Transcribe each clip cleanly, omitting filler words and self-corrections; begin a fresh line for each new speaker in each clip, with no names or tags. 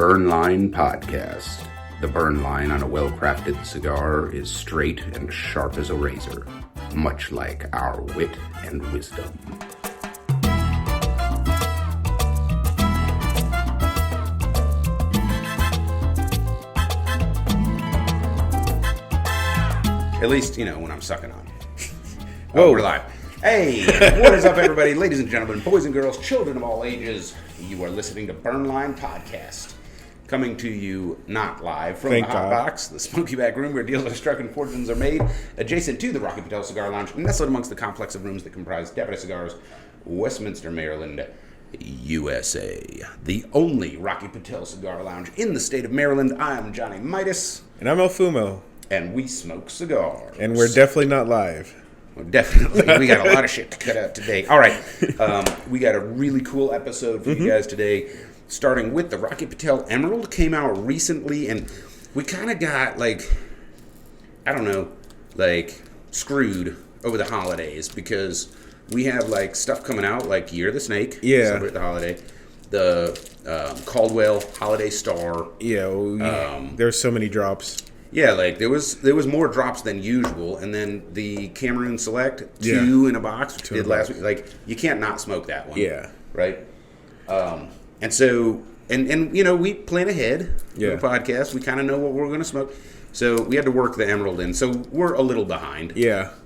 Burn Line Podcast. The burn line on a well-crafted cigar is straight and sharp as a razor, much like our wit and wisdom. At least, you know, when I'm sucking on.
Whoa.
We're live. Hey, what is up, everybody? Ladies and gentlemen, boys and girls, children of all ages, you are listening to Burn Line Podcast. Coming to you not live from the Hot Box, the smoky back room where deals are struck and fortunes are made, adjacent to the Rocky Patel Cigar Lounge, nestled amongst the complex of rooms that comprise Deputy Cigars, Westminster, Maryland, USA. The only Rocky Patel Cigar Lounge in the state of Maryland. I'm Johnny Midas.
And I'm El Fumo.
And we smoke cigars.
And we're definitely not live.
Well, definitely. We got a lot of shit to cut out today. All right. We got a really cool episode for you guys today. Starting with the Rocky Patel Emerald. Came out recently, and we kind of got, screwed over the holidays because we have, stuff coming out, like Year of the Snake.
Yeah.
Celebrate the holiday. The Caldwell Holiday Star.
Yeah, there's so many drops.
Yeah, there was more drops than usual, and then the Cameroon Select, two in a box, which we did last week. You can't not smoke that one.
Yeah.
Right? And so, and you know, we plan ahead for the podcast. We kind of know what we're going to smoke. So we had to work the Emerald in. So we're a little behind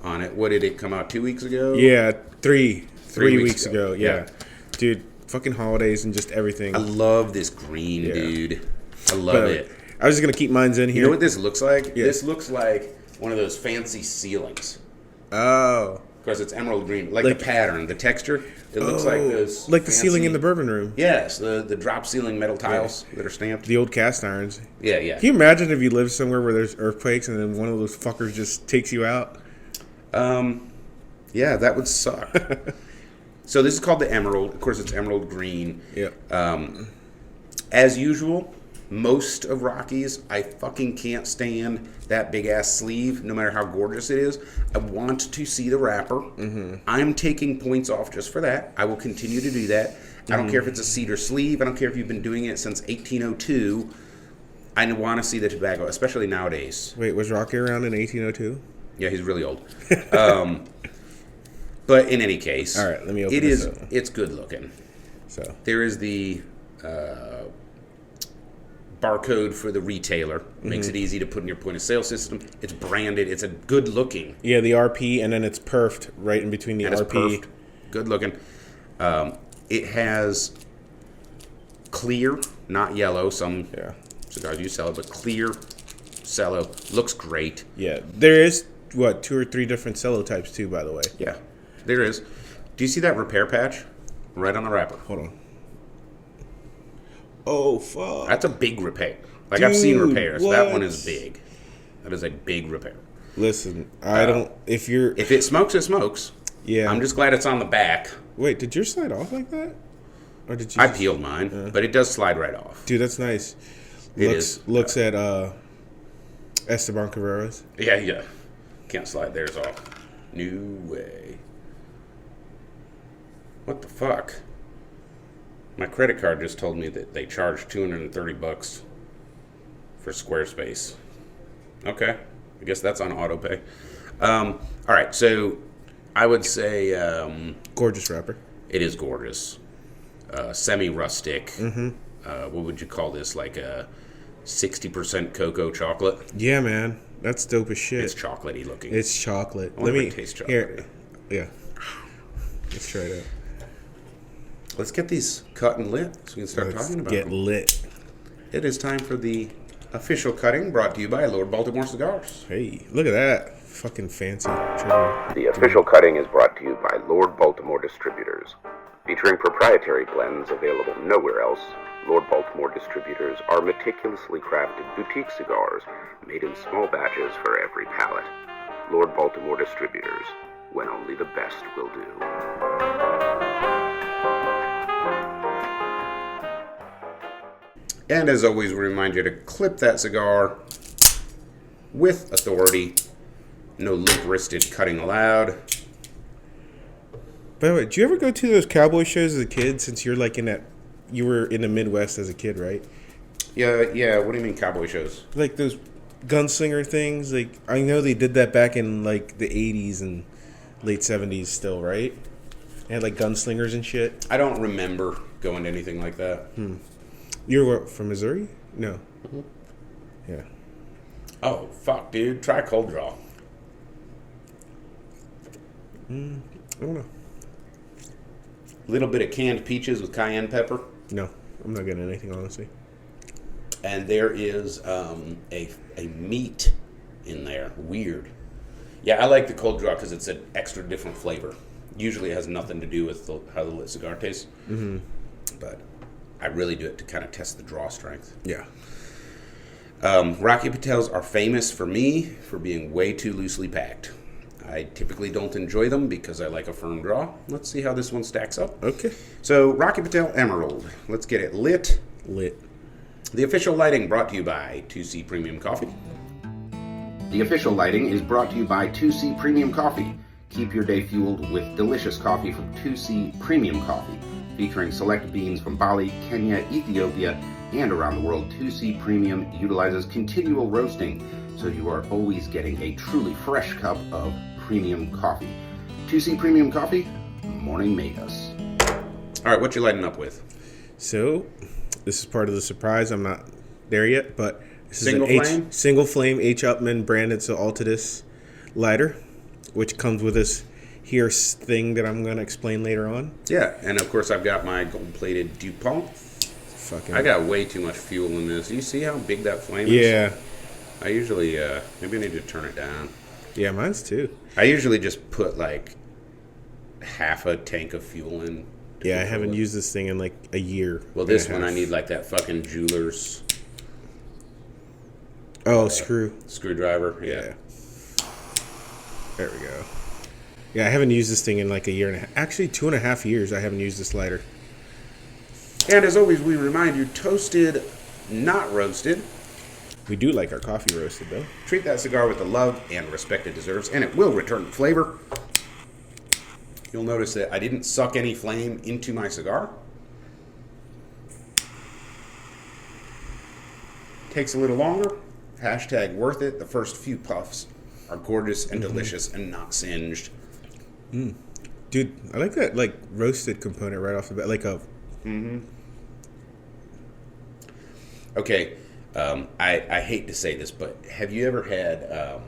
on it. What did it come out, 2 weeks ago?
Yeah, three weeks ago. Yeah. Dude, fucking holidays and just everything.
I love this green, dude. I love it.
I was just going to keep mine in here.
You know what this looks like? Yeah. This looks like one of those fancy ceilings.
Oh.
Because it's emerald green. Like the pattern, the texture. It looks like those
like the ceiling in the bourbon room.
Yes, the drop ceiling metal tiles that are stamped.
The old cast irons.
Yeah, yeah.
Can you imagine if you lived somewhere where there's earthquakes and then one of those fuckers just takes you out?
Yeah, that would suck. So this is called the Emerald. Of course, it's emerald green.
Yep.
As usual, most of Rocky's, I fucking can't stand that big-ass sleeve, no matter how gorgeous it is. I want to see the wrapper. Mm-hmm. I'm taking points off just for that. I will continue to do that. I don't care if it's a cedar sleeve. I don't care if you've been doing it since 1802. I want to see the tobacco, especially nowadays.
Wait, was Rocky around in 1802?
Yeah, he's really old. But in any case,
all right, let me open this up.
It's good looking.
So
there is the barcode for the retailer. Makes it easy to put in your point of sale system. It's branded. It's a good looking.
Yeah, the RP, and then it's perfed right in between the RP.
It's perfed. Good looking. It has clear, not yellow. Some cigars use cello, but clear cello. Looks great.
Yeah, there is 2 or 3 different cello types too, by the way.
Yeah, there is. Do you see that repair patch right on the wrapper?
Hold on. Oh, fuck.
That's a big repair.
Dude,
I've seen repairs.
what?
That one is big. That is a big repair.
Listen, I don't... If
it smokes, it smokes.
Yeah.
I'm just glad it's on the back.
Wait, did yours slide off like that? Or did you...
I peeled mine, but it does slide right off.
Dude, that's nice. Looks at Esteban Carreras.
Yeah. Can't slide theirs off. No way. What the fuck? My credit card just told me that they charge $230 for Squarespace. Okay. I guess that's on autopay. All right. So I would say...
gorgeous wrapper.
It is gorgeous. Semi-rustic. Mm-hmm. What would you call this? Like a 60% cocoa chocolate?
Yeah, man. That's dope as shit.
It's chocolatey looking.
It's chocolate.
Let me taste chocolate.
Here. Yeah. Let's try it out.
Let's get these cut and lit so we can start talking about them.
Get lit.
It is time for the official cutting brought to you by Lord Baltimore Cigars.
Hey, look at that. Fucking fancy. Trigger.
The official cutting is brought to you by Lord Baltimore Distributors. Featuring proprietary blends available nowhere else, Lord Baltimore Distributors are meticulously crafted boutique cigars made in small batches for every palate. Lord Baltimore Distributors, when only the best will do. And as always, we remind you to clip that cigar with authority. No limp-wristed cutting allowed.
By the way, did you ever go to those cowboy shows as a kid? Since you're you were in the Midwest as a kid, right?
Yeah. What do you mean cowboy shows?
Like those gunslinger things. Like I know they did that back in like the 80s and late 70s still, right? They had like gunslingers and shit.
I don't remember going to anything like that.
You were from Missouri? No.
Mm-hmm.
Yeah.
Oh, fuck, dude. Try cold draw.
I don't know.
Little bit of canned peaches with cayenne pepper.
No, I'm not getting anything, honestly.
And there is a meat in there. Weird. Yeah, I like the cold draw because it's an extra different flavor. Usually it has nothing to do with how the lit cigar tastes. Mm-hmm. But I really do it to kind of test the draw strength.
Yeah.
Rocky Patels are famous for me for being way too loosely packed. I typically don't enjoy them because I like a firm draw. Let's see how this one stacks up.
Okay.
So, Rocky Patel Emerald. Let's get it lit.
Lit.
The official lighting brought to you by 2C Premium Coffee. The official lighting is brought to you by 2C Premium Coffee. Keep your day fueled with delicious coffee from 2C Premium Coffee. Featuring select beans from Bali, Kenya, Ethiopia, and around the world, 2C Premium utilizes continual roasting, so you are always getting a truly fresh cup of premium coffee. 2C Premium Coffee, morning made us. All right, what you lighting up with?
So, this is part of the surprise. I'm not there yet, but this
single
is
flame?
Single flame H. Upmann branded to Altadis lighter, which comes with this here thing that I'm going to explain later on.
Yeah, and of course I've got my gold-plated DuPont. I got way too much fuel in this. You see how big that flame is?
Yeah.
I usually, maybe I need to turn it down.
Yeah, mine's too.
I usually just put like half a tank of fuel in.
Yeah, I haven't used this thing in like a year.
Well, this one I need like that fucking jeweler's. Screwdriver. Yeah.
There we go. Yeah, I haven't used this thing in like a year and a half. Actually, 2.5 years I haven't used this lighter.
And as always, we remind you, toasted, not roasted.
We do like our coffee roasted, though.
Treat that cigar with the love and respect it deserves, and it will return flavor. You'll notice that I didn't suck any flame into my cigar. Takes a little longer. Hashtag worth it. The first few puffs are gorgeous and delicious and not singed.
Dude, I like that like roasted component right off the bat. Like a...
Okay, I hate to say this, but have you ever had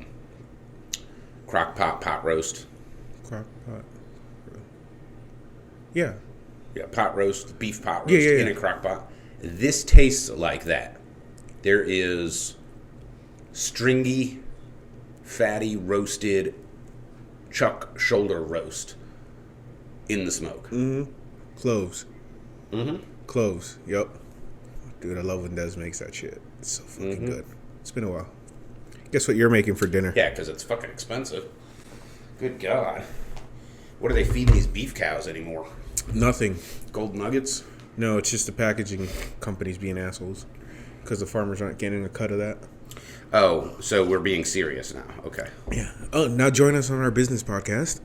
crock pot roast?
Crock pot? Yeah.
Yeah, pot roast, beef pot roast in a crock pot. This tastes like that. There is stringy, fatty, roasted chuck shoulder roast in the smoke.
Cloves. Cloves, yep. Dude, I love when Des makes that shit. It's so fucking good. It's been a while. Guess what you're making for dinner?
Yeah, because it's fucking expensive. Good God. What are they feeding these beef cows anymore?
Nothing.
Gold nuggets?
No, it's just the packaging companies being assholes. Because the farmers aren't getting a cut of that.
Oh, so we're being serious now. Okay.
Yeah. Oh, now join us on our business podcast.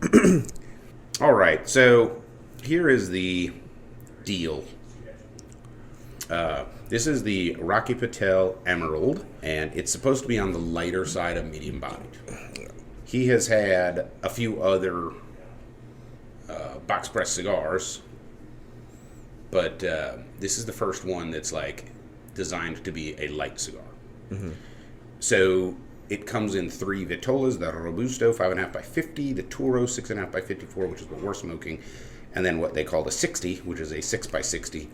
All right. So here is the deal. This is the Rocky Patel Emerald, and it's supposed to be on the lighter side of medium bodied. He has had a few other box press cigars, but this is the first one that's like designed to be a light cigar. So it comes in 3 Vitolas: the Robusto 5.5 by 50, the Toro 6.5 by 54, which is what we're smoking, and then what they call the 60, which is a 6 by 60.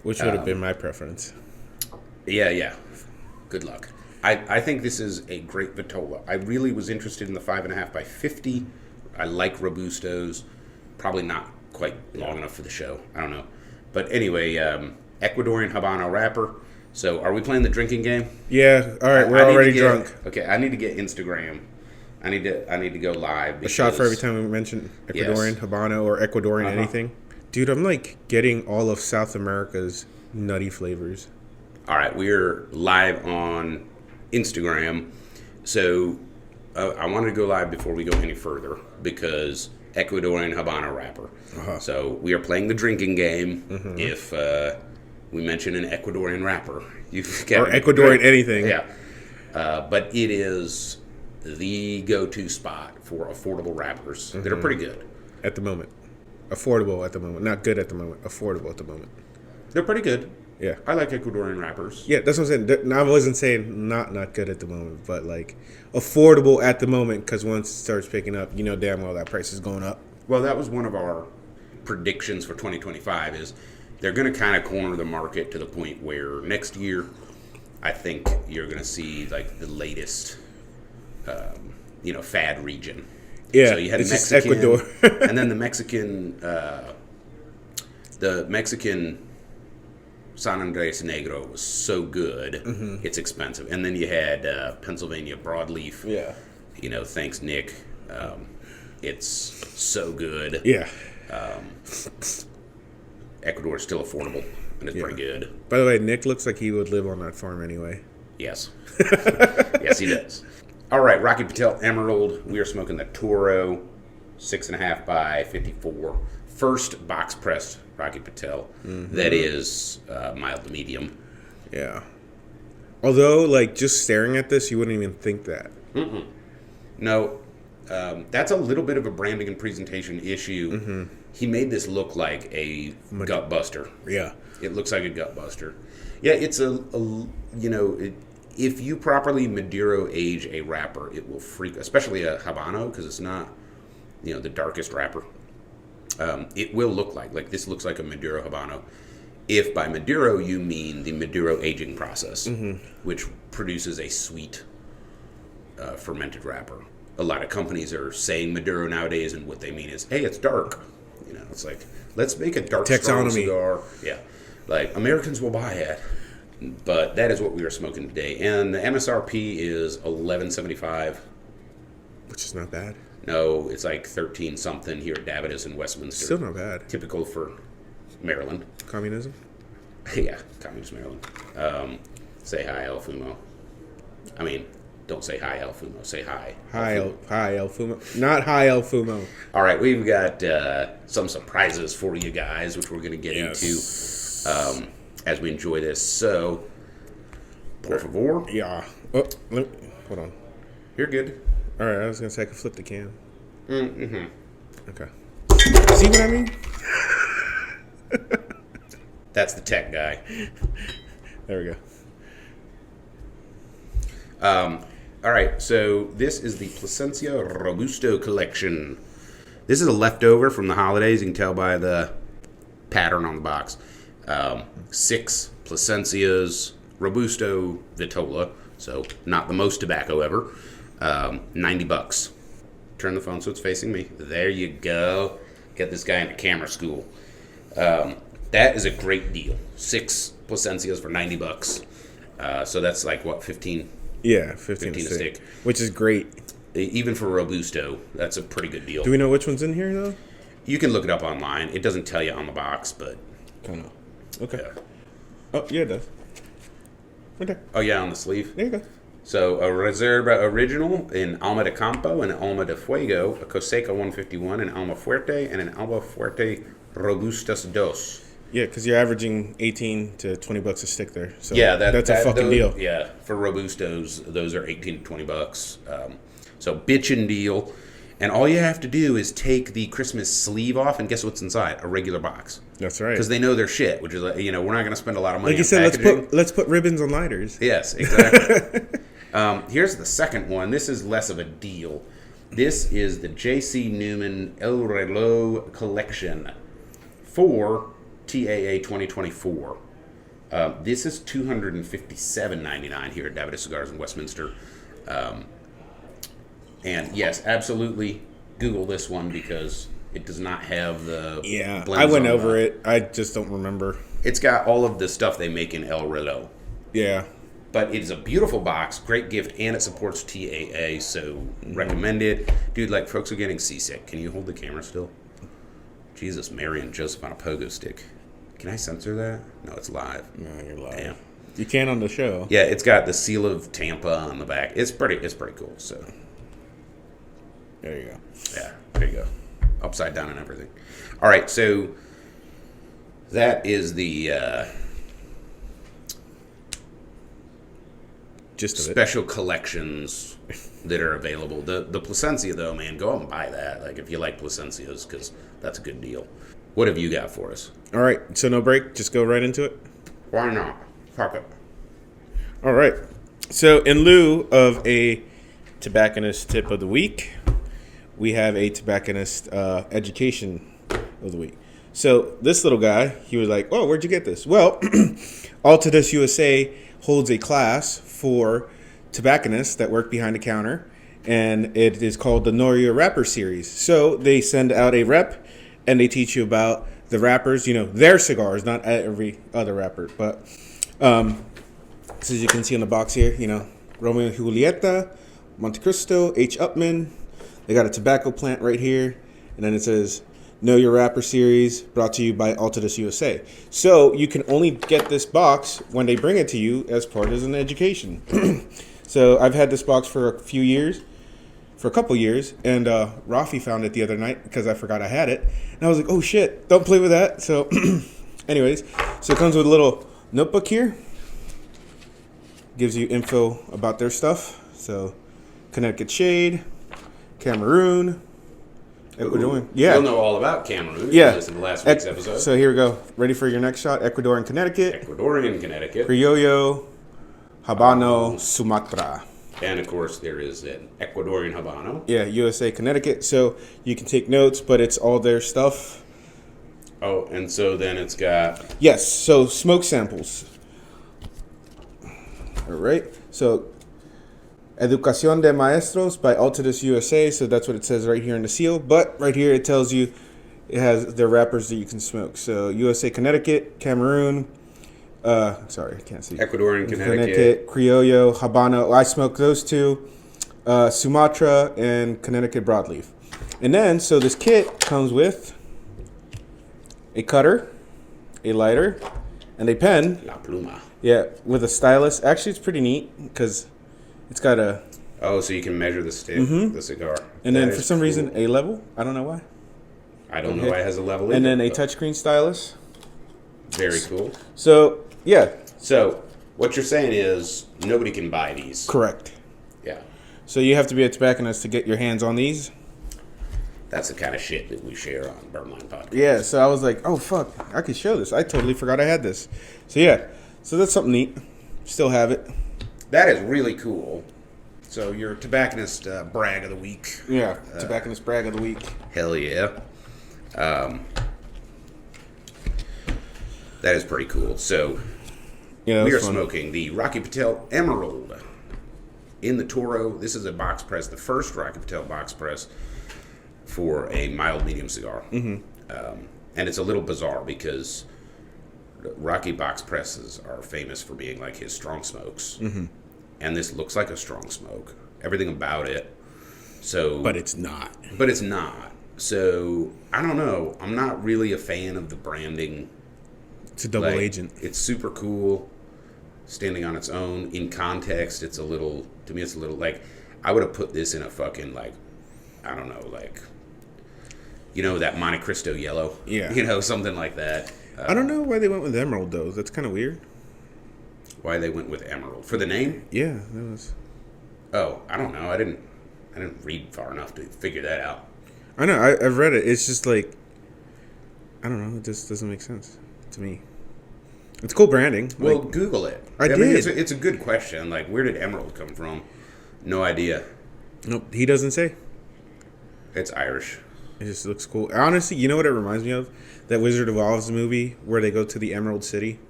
Which would have been my preference.
Yeah. Good luck. I think this is a great Vitola. I really was interested in the 5.5 by 50. I like Robustos. Probably not quite long enough for the show. I don't know. But anyway, Ecuadorian Habano wrapper. So are we playing the drinking game?
Yeah. All right. We're already drunk.
Okay. I need to get Instagram. I need to go live.
A shot for every time we mention Ecuadorian Habano or Ecuadorian anything. Dude, I'm like getting all of South America's nutty flavors.
All right, we're live on Instagram. So I wanted to go live before we go any further because Ecuadorian Habano wrapper. So we are playing the drinking game. If we mention an Ecuadorian wrapper.
Or Ecuadorian anything.
Yeah. But it is the go-to spot for affordable wrappers that are pretty good.
At the moment. Affordable at the moment. Not good at the moment. Affordable at the moment.
They're pretty good.
Yeah.
I like Ecuadorian wrappers.
Yeah, that's what I'm saying. I wasn't saying not good at the moment, but like affordable at the moment, because once it starts picking up, you know damn well that price is going up.
Well, that was one of our predictions for 2025 is they're going to kind of corner the market to the point where next year I think you're going to see like the latest, fad region.
Yeah,
so you had
it's
Mexican,
Ecuador.
and then the Mexican San Andres Negro was so good, it's expensive. And then you had Pennsylvania broadleaf.
Yeah.
Thanks, Nick. It's so good.
Yeah.
Ecuador is still affordable, and it's pretty good.
By the way, Nick looks like he would live on that farm anyway.
Yes. Yes, he does. All right, Rocky Patel Emerald. We are smoking the Toro 6.5 by 54. First box pressed Rocky Patel. That is mild to medium.
Yeah. Although, like, just staring at this, you wouldn't even think that.
No. That's a little bit of a branding and presentation issue. He made this look like a gut buster.
Yeah.
It looks like a gut buster. Yeah, it's if you properly Maduro age a wrapper, it will freak, especially a Habano, because it's not, the darkest wrapper. It will look like this looks like a Maduro Habano. If by Maduro you mean the Maduro aging process, which produces a sweet fermented wrapper. A lot of companies are saying Maduro nowadays, and what they mean is, hey, it's dark. It's like, let's make a dark, strong cigar. Yeah. Like, Americans will buy it. But that is what we are smoking today. And the MSRP is $11.75.
Which is not bad.
No, it's like 13 something here at Davidas in Westminster.
Still not bad.
Typical for Maryland.
Communism?
Yeah, communist Maryland. Say hi, El Fumo. I mean, don't say hi, El Fumo. Say hi.
Hi, El Fumo. Not hi, El Fumo.
All right, we've got some surprises for you guys, which we're going to get into as we enjoy this. So, por favor.
Yeah. Oh, hold on.
You're good.
All right, I was going to say I could flip the can.
Mm-hmm.
Okay. See what I mean?
That's the tech guy.
There we
go. All right, so this is the Plasencia Robusto collection. This is a leftover from the holidays. You can tell by the pattern on the box. 6 Plasencias Robusto Vitola, so not the most tobacco ever. $90. Turn the phone so it's facing me. There you go. Get this guy into camera school. That is a great deal. 6 Plasencias for $90. So that's like what, 15?
Yeah, 15 a stick. Which is great.
Even for Robusto, that's a pretty good deal.
Do we know which one's in here though?
You can look it up online. It doesn't tell you on the box, but
kind of. Okay.
Yeah.
Oh yeah, it does. Okay.
Oh yeah, on the sleeve.
There you go.
So a Reserva Original in Alma de Campo and an Alma de Fuego, a Coseca 151, an Alma Fuerte, and an Alma Fuerte Robustas Dos.
Yeah, because you're averaging $18 to $20 a stick there. So
yeah,
that's a fucking deal.
Yeah, for Robustos, those are $18 to $20. So bitchin' deal. And all you have to do is take the Christmas sleeve off, and guess what's inside? A regular box.
That's right.
Because they know their shit, which is, we're not going to spend a lot of money
like you said, let's put ribbons on lighters.
Yes, exactly. Here's the second one. This is less of a deal. This is the J.C. Newman El Reloj Collection for TAA 2024. This is $257.99 here at Davidas Cigars in Westminster. And yes, absolutely Google this one because it does not have the
I went over it. I just don't remember.
It's got all of the stuff they make in El Reloj.
Yeah.
But it is a beautiful box, great gift, and it supports TAA, so recommend it. Dude, like, folks are getting seasick. Can you hold the camera still? Jesus, Mary and Joseph on a pogo stick. Can I censor that? No, it's live.
No, you're live.
Damn.
You can on the show.
Yeah, it's got the seal of Tampa on the back. It's pretty cool, so.
There you go.
Yeah, there you go. Upside down and everything. All right, so that is the
gist of it.
Special collections that are available. The Plasencia, though, man, go out and buy that. Like, if you like Plasencias, because that's a good deal. What have you got for us?
All right, so no break. Just go right into it.
Why not? Fuck it.
All right. So in lieu of a tobacconist tip of the week, we have a tobacconist education of the week. So this little guy, he was like, "Oh, where'd you get this?" Well, Altadis USA holds a class for tobacconists that work behind the counter, and it is called the Know Your Rapper series. So they send out a rep, and they teach you about the rappers, their cigars, not every other rapper. But so as you can see on the box here, Romeo and Julieta, Monte Cristo, H. Upman. They got a tobacco plant right here, and then it says Know Your Rapper series, brought to you by Altadis USA. So you can only get this box when they bring it to you as part of an education. So I've had this box for a couple years, and Rafi found it the other night because I forgot I had it. And I was like, oh shit, don't play with that. So anyways, so it comes with a little notebook here. Gives you info about their stuff. So Connecticut Shade, Cameroon, Ecuadorian. Yeah.
You'll know all about Cameroon.
Yeah.
Listen to last week's episode.
So here we go. Ready for your next shot? Ecuadorian Connecticut. Criollo, Habano, Sumatra.
And, of course, there is an Ecuadorian Habano.
Yeah, USA, Connecticut. So you can take notes, but it's all their stuff.
Oh, and so then it's got...
Yes, so smoke samples. All right. So Educación de Maestros by Altadis USA. So that's what it says right here in the seal. But right here it tells you it has the wrappers that you can smoke. So USA, Connecticut, Cameroon. Sorry, I can't see.
Ecuadorian, Connecticut.
Criollo, Habano. I smoke those two. Sumatra and Connecticut broadleaf. And then, so this kit comes with a cutter, a lighter, and a pen.
La Pluma.
Yeah, with a stylus. Actually, it's pretty neat because it's got a...
Oh, so you can measure the stick, the cigar.
And then for some reason, a level. I don't know why.
I don't know why it has a level.
And then a touchscreen stylus.
Very cool.
So, yeah.
So, what you're saying is nobody can buy these.
Correct.
Yeah.
So you have to be a tobacconist to get your hands on these.
That's the kind of shit that we share on Burnline Podcast.
Yeah, so I was like, oh, fuck, I could show this. I totally forgot I had this. So, yeah. So that's something neat. Still have it.
That is really cool. So your tobacconist brag of the week.
Yeah, tobacconist brag of the week.
Hell yeah. That is pretty cool. So
yeah,
we are
fun.
smoking the Rocky Patel Emerald in the Toro. This is a box press, the first Rocky Patel box press for a mild medium cigar. Mm-hmm. And it's a little bizarre because Rocky box presses are famous for being like his strong smokes. Mm-hmm. And this looks like a strong smoke. Everything about it.
But it's not.
So, I don't know. I'm not really a fan of the branding.
It's a double agent.
It's super cool. Standing on its own. In context, to me, it's a little like, I would have put this in a fucking, like, I don't know, like, that Monte Cristo yellow.
Yeah.
Something like that.
I don't know why they went with emerald, though. That's kind of weird.
Why they went with emerald? For the name?
Yeah, that was...
Oh, I don't know. I didn't read far enough to figure that out.
I know. I've read it. It's just like... I don't know. It just doesn't make sense to me. It's cool branding.
Well, Google it.
I did.
mean, it's a good question. Like, where did emerald come from? No idea.
Nope. He doesn't say.
It's Irish.
It just looks cool. Honestly, you know what it reminds me of? That Wizard of Oz movie where they go to the Emerald City.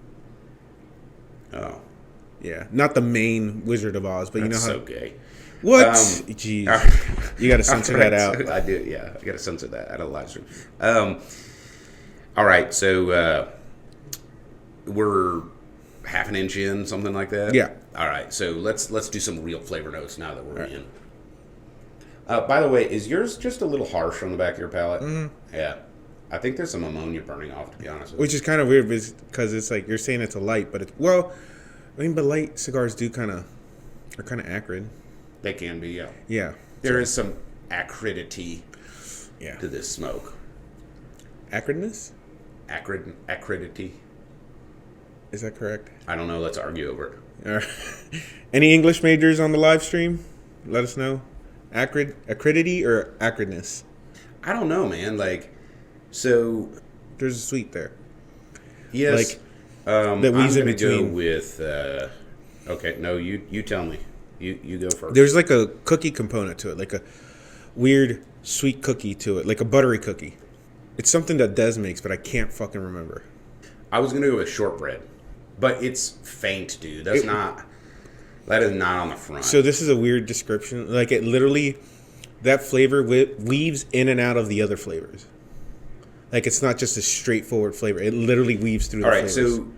Oh.
Yeah. Not the main Wizard of Oz, but
That's
you know how...
so gay.
What? Jeez. You got to censor that out.
I do, yeah. I got to censor that out of the live stream. All right, so we're half an inch in, something like that?
Yeah.
All right, so let's do some real flavor notes now that we're in. By the way, is yours just a little harsh on the back of your palate? Mm-hmm. Yeah. I think there's some ammonia burning off, to be honest with you.
Which is kind of weird because it's like you're saying it's a light, but it's... Well, I mean, but light cigars are kind of acrid.
They can be, yeah.
Yeah.
There is some acridity to this smoke.
Acridness?
Acridity.
Is that correct?
I don't know. Let's argue over it.
All right. Any English majors on the live stream? Let us know. Acridity or acridness?
I don't know, man. Like, so
there's a sweet there.
Yes.
That weaves in between.
Go with. Okay, no, you tell me. You go first.
There's like a cookie component to it, like a weird sweet cookie to it, like a buttery cookie. It's something that Des makes, but I can't fucking remember.
I was gonna go with shortbread, but it's faint, dude. That is not on the front.
So this is a weird description. Like it literally, that flavor weaves in and out of the other flavors. Like it's not just a straightforward flavor. It literally weaves through the flavors. All right,
so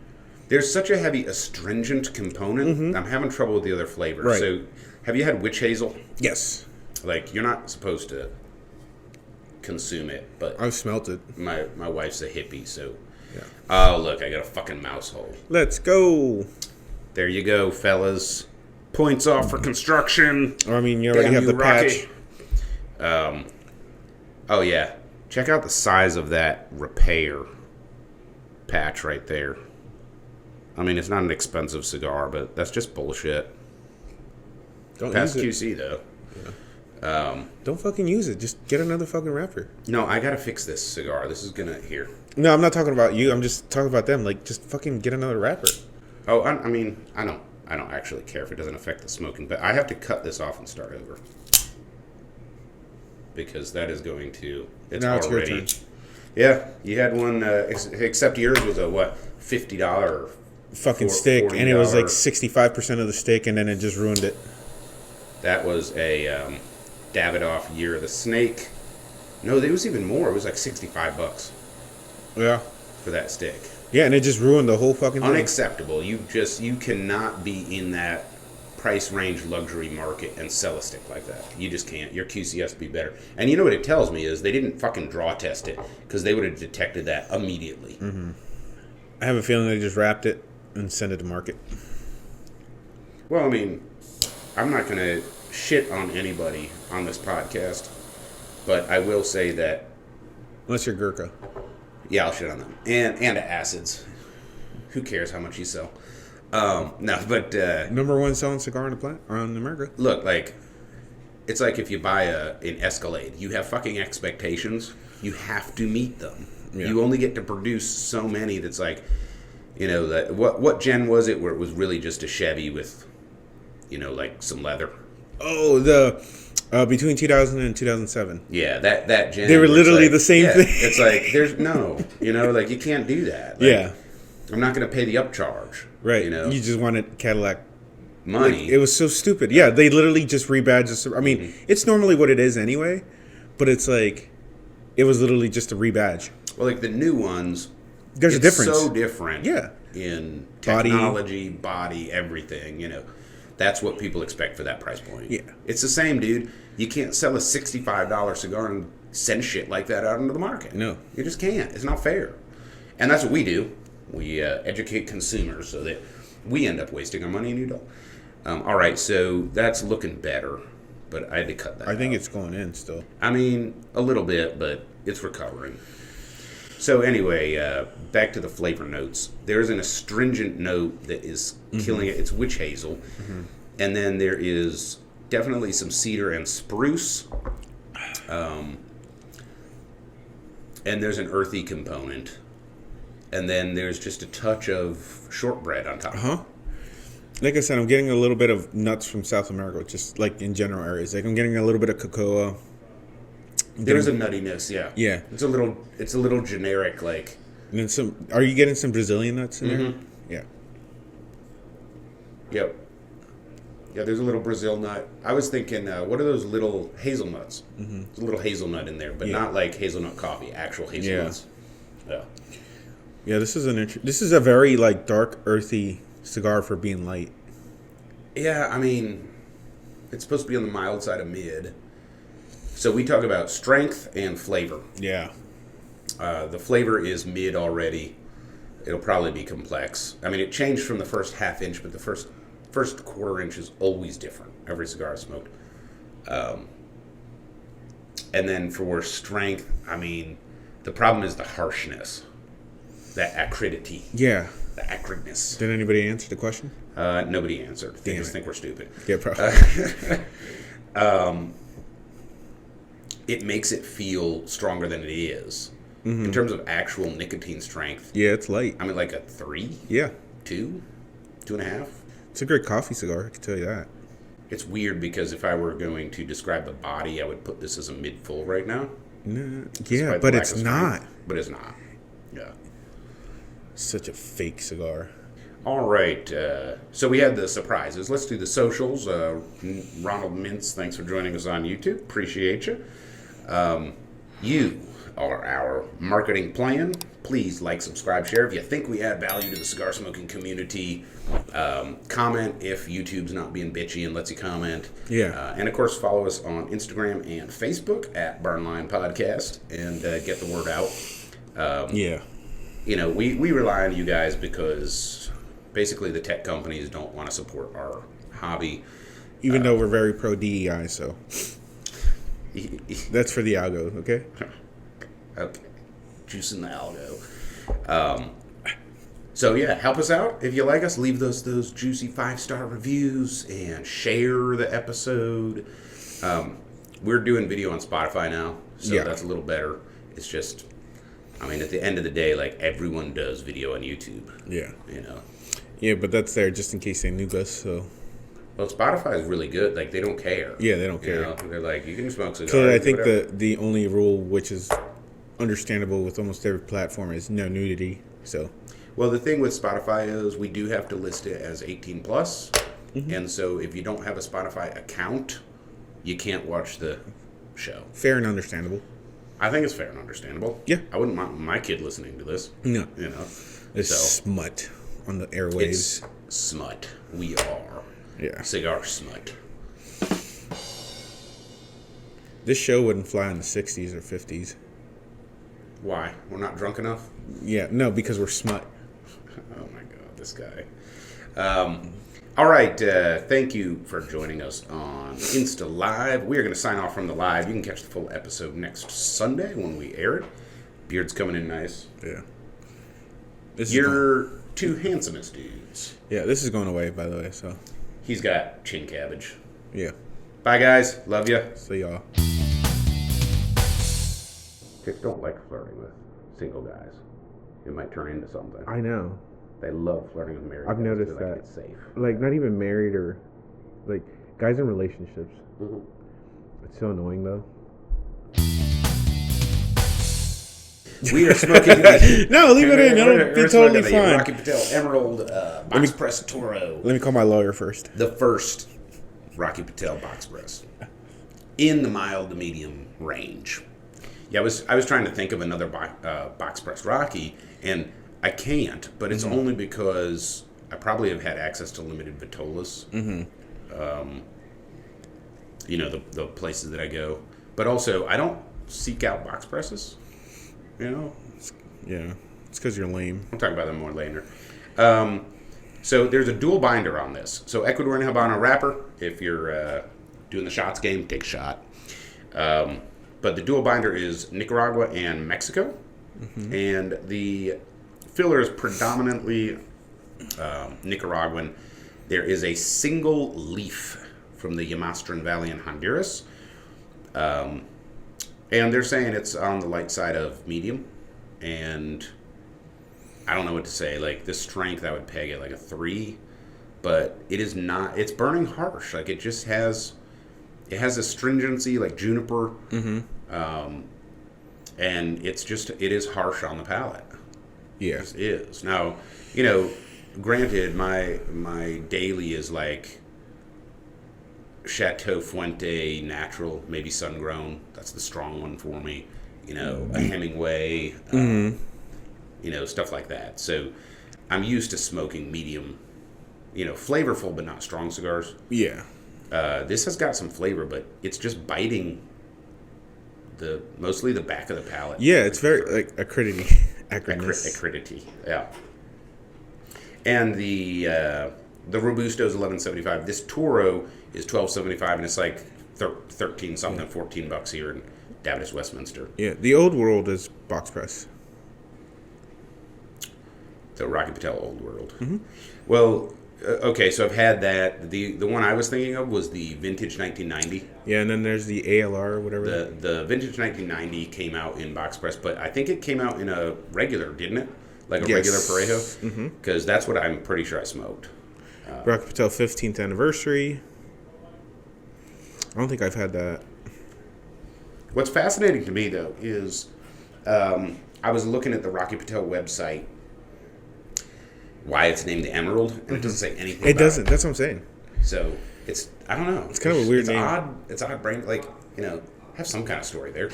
there's such a heavy astringent component. Mm-hmm. I'm having trouble with the other flavors.
Right.
So have you had witch hazel?
Yes.
Like you're not supposed to consume it, but
I've smelt it.
My wife's a hippie, so
yeah.
Oh look, I got a fucking mouse hole.
Let's go.
There you go, fellas. Points off for construction.
Or I mean, you already have the
Rocky
patch.
Oh yeah, check out the size of that repair patch right there. I mean, it's not an expensive cigar, but that's just bullshit.
Don't
Pass
use it.
QC though.
Yeah. Don't fucking use it. Just get another fucking wrapper.
No, I gotta fix this cigar. This is gonna here.
No, I'm not talking about you. I'm just talking about them. Like, just fucking get another wrapper.
Oh, I mean, I don't actually care if it doesn't affect the smoking, but I have to cut this off and start over because that is going to. It's
now
already.
It's your turn.
Yeah, you had one. Except yours was a what? $50
fucking stick, and it was like 65% of the stick, and then it just ruined it.
That was a Davidoff Year of the Snake. No, it was even more. It was like $65.
Yeah.
For that stick.
Yeah, and it just ruined the whole fucking thing.
Unacceptable. You cannot be in that price range luxury market and sell a stick like that. You just can't. Your QC has to be better. And you know what it tells me is they didn't fucking draw test it because they would have detected that immediately.
Mm-hmm. I have a feeling they just wrapped it and sent it to market.
Well, I mean, I'm not going to shit on anybody on this podcast, but I will say that...
Unless you're Gurkha.
Yeah, I'll shit on them. And acids. Who cares how much you sell? No, but...
number one selling cigar around America.
Look, like, it's like if you buy an Escalade. You have fucking expectations. You have to meet them. Yeah. You only get to produce so many that's like, you know, that what gen was it where it was really just a Chevy with, you know, like some leather?
Oh, the between 2000 and 2007.
Yeah, that gen.
They were literally
like,
the same thing.
It's like there's no, you know, like you can't do that. Like,
yeah,
I'm not going to pay the upcharge.
Right.
You know,
you just wanted Cadillac
money.
Like, it was so stupid. Yeah, they literally just rebadged. I mean, it's normally what it is anyway, but it's like it was literally just a rebadge.
Well, like the new ones,
there's a difference.
So different.
Yeah.
In technology, body, everything. You know, that's what people expect for that price point.
Yeah.
It's the same, dude. You can't sell a $65 cigar and send shit like that out into the market.
No.
You just can't. It's not fair. And that's what we do. We educate consumers so that we end up wasting our money and you don't. All right, so that's looking better, but I had to cut that
I think
out.
It's going in still.
I mean, a little bit, but it's recovering. So anyway, back to the flavor notes. There's an astringent note that is killing it. It's witch hazel. Mm-hmm. And then there is definitely some cedar and spruce. And there's an earthy component. And then there's just a touch of shortbread on top.
Uh-huh. Like I said, I'm getting a little bit of nuts from South America, just like in general areas. Like I'm getting a little bit of cocoa.
There's a nuttiness, yeah.
Yeah.
It's a little generic, like.
And then some. Are you getting some Brazilian nuts in there? Yeah.
Yep. Yeah, there's a little Brazil nut. I was thinking, what are those little hazelnuts? Mm-hmm. There's a little hazelnut in there, but not like hazelnut coffee, actual hazelnuts. Yeah.
Yeah, this is a very like dark, earthy cigar for being light.
Yeah, I mean, it's supposed to be on the mild side of mid. So we talk about strength and flavor.
Yeah.
The flavor is mid already. It'll probably be complex. I mean, it changed from the first half inch, but the first quarter inch is always different. Every cigar I smoked. And then for strength, I mean, the problem is the harshness. That acridity.
Yeah.
The acridness.
Did anybody answer the question?
Nobody answered. They just think we're stupid.
Yeah, probably.
It makes it feel stronger than it is. In terms of actual nicotine strength.
Yeah, it's light.
I mean, like a 3?
Yeah.
2? 2.5?
It's a great coffee cigar, I can tell you that.
It's weird because if I were going to describe the body, I would put this as a mid-full right now.
No. Yeah, but it's not.
But it's not. Yeah.
Such a fake cigar.
All right. So we had the surprises. Let's do the socials. Ronald Mintz, thanks for joining us on YouTube. Appreciate you. You are our marketing plan. Please like, subscribe, share. If you think we add value to the cigar smoking community, comment if YouTube's not being bitchy and lets you comment.
Yeah.
And of course, follow us on Instagram and Facebook at Burnline Podcast and get the word out.
Yeah.
You know, we rely on you guys because basically the tech companies don't want to support our hobby.
Even though we're very pro DEI, so that's for the algo, okay?
Okay. Juicing the algo. So yeah, help us out. If you like us, leave those juicy 5-star reviews and share the episode. We're doing video on Spotify now, so that's a little better. It's just, I mean, at the end of the day, like, everyone does video on YouTube.
Yeah.
You know?
Yeah, but that's there just in case they nuke us, so.
Well, Spotify is really good. Like, they don't care.
Yeah, they don't care.
You know? They're like, you can smoke cigars.
So I think the only rule, which is understandable with almost every platform, is no nudity, so.
Well, the thing with Spotify is we do have to list it as 18 plus. And so if you don't have a Spotify account, you can't watch the show.
Fair and understandable.
I think it's fair and understandable.
Yeah.
I wouldn't want my kid listening to this.
No.
You know.
It's smut on the airwaves.
It's smut. We are.
Yeah.
Cigar smut.
This show wouldn't fly in the 60s or 50s.
Why? We're not drunk enough?
Yeah, no, because we're smut.
Oh my God, this guy. All right, thank you for joining us on Insta Live. We are going to sign off from the live. You can catch the full episode next Sunday when we air it. Beard's coming in nice.
Yeah.
You're two handsomest dudes.
Yeah, this is going away, by the way, so.
He's got chin cabbage.
Yeah.
Bye, guys. Love you.
See y'all.
Chicks don't like flirting with single guys. It might turn into something.
I know.
They love flirting with married guys.
I've noticed that.
Like it's safe.
Like, not even married or, like, guys in relationships.
Mm-hmm.
It's so annoying, though.
We are smoking.
No, leave it in. It'll be totally fine.
Rocky Patel Emerald Box Press Toro.
Let me call my lawyer first.
The first Rocky Patel Box Press in the mild to medium range. Yeah, I was trying to think of another Box Press Rocky, and I can't, but it's only because I probably have had access to limited Vitolas. You know, the places that I go. But also, I don't seek out box presses. You know?
Yeah. It's because you're lame.
I'll talk about them more later. So there's a dual binder on this. So Ecuadorian Habano wrapper. If you're doing the shots game, take a shot. But the dual binder is Nicaragua and Mexico. And the filler is predominantly Nicaraguan. There is a single leaf from the Jamastran Valley in Honduras. And they're saying it's on the light side of medium. And I don't know what to say. Like, the strength, I would peg it like a 3. But it is not, it's burning harsh. Like, it just has, it has a stringency like juniper. And it's just, it is harsh on the palate.
Yeah.
It is. Now, you know, granted, my daily is like Chateau Fuente natural, maybe sun grown. That's the strong one for me. You know, a Hemingway, you know, stuff like that. So I'm used to smoking medium, you know, flavorful but not strong cigars.
Yeah.
This has got some flavor, but it's just biting mostly the back of the palate.
Yeah, it's very like acridity.
Acridity, yeah. And the Robusto is $11.75. This Toro is $12.75, and it's like 13 something, $14 here in Davidoff, Westminster.
Yeah, the old world is box press.
So Rocky Patel Old World. Well, okay, so I've had that. The one I was thinking of was the Vintage 1990.
Yeah, and then there's the ALR or whatever.
The Vintage 1990 came out in box press, but I think it came out in a regular, didn't it? Like a regular Parejo? Because that's what I'm pretty sure I smoked.
Rocky Patel 15th anniversary. I don't think I've had that.
What's fascinating to me, though, is I was looking at the Rocky Patel website, why it's named the Emerald, and it doesn't say anything
It doesn't.
about it.
That's what I'm saying.
So it's, I don't know.
It's kind of a weird name.
It's odd brain, like, have some kind of story there.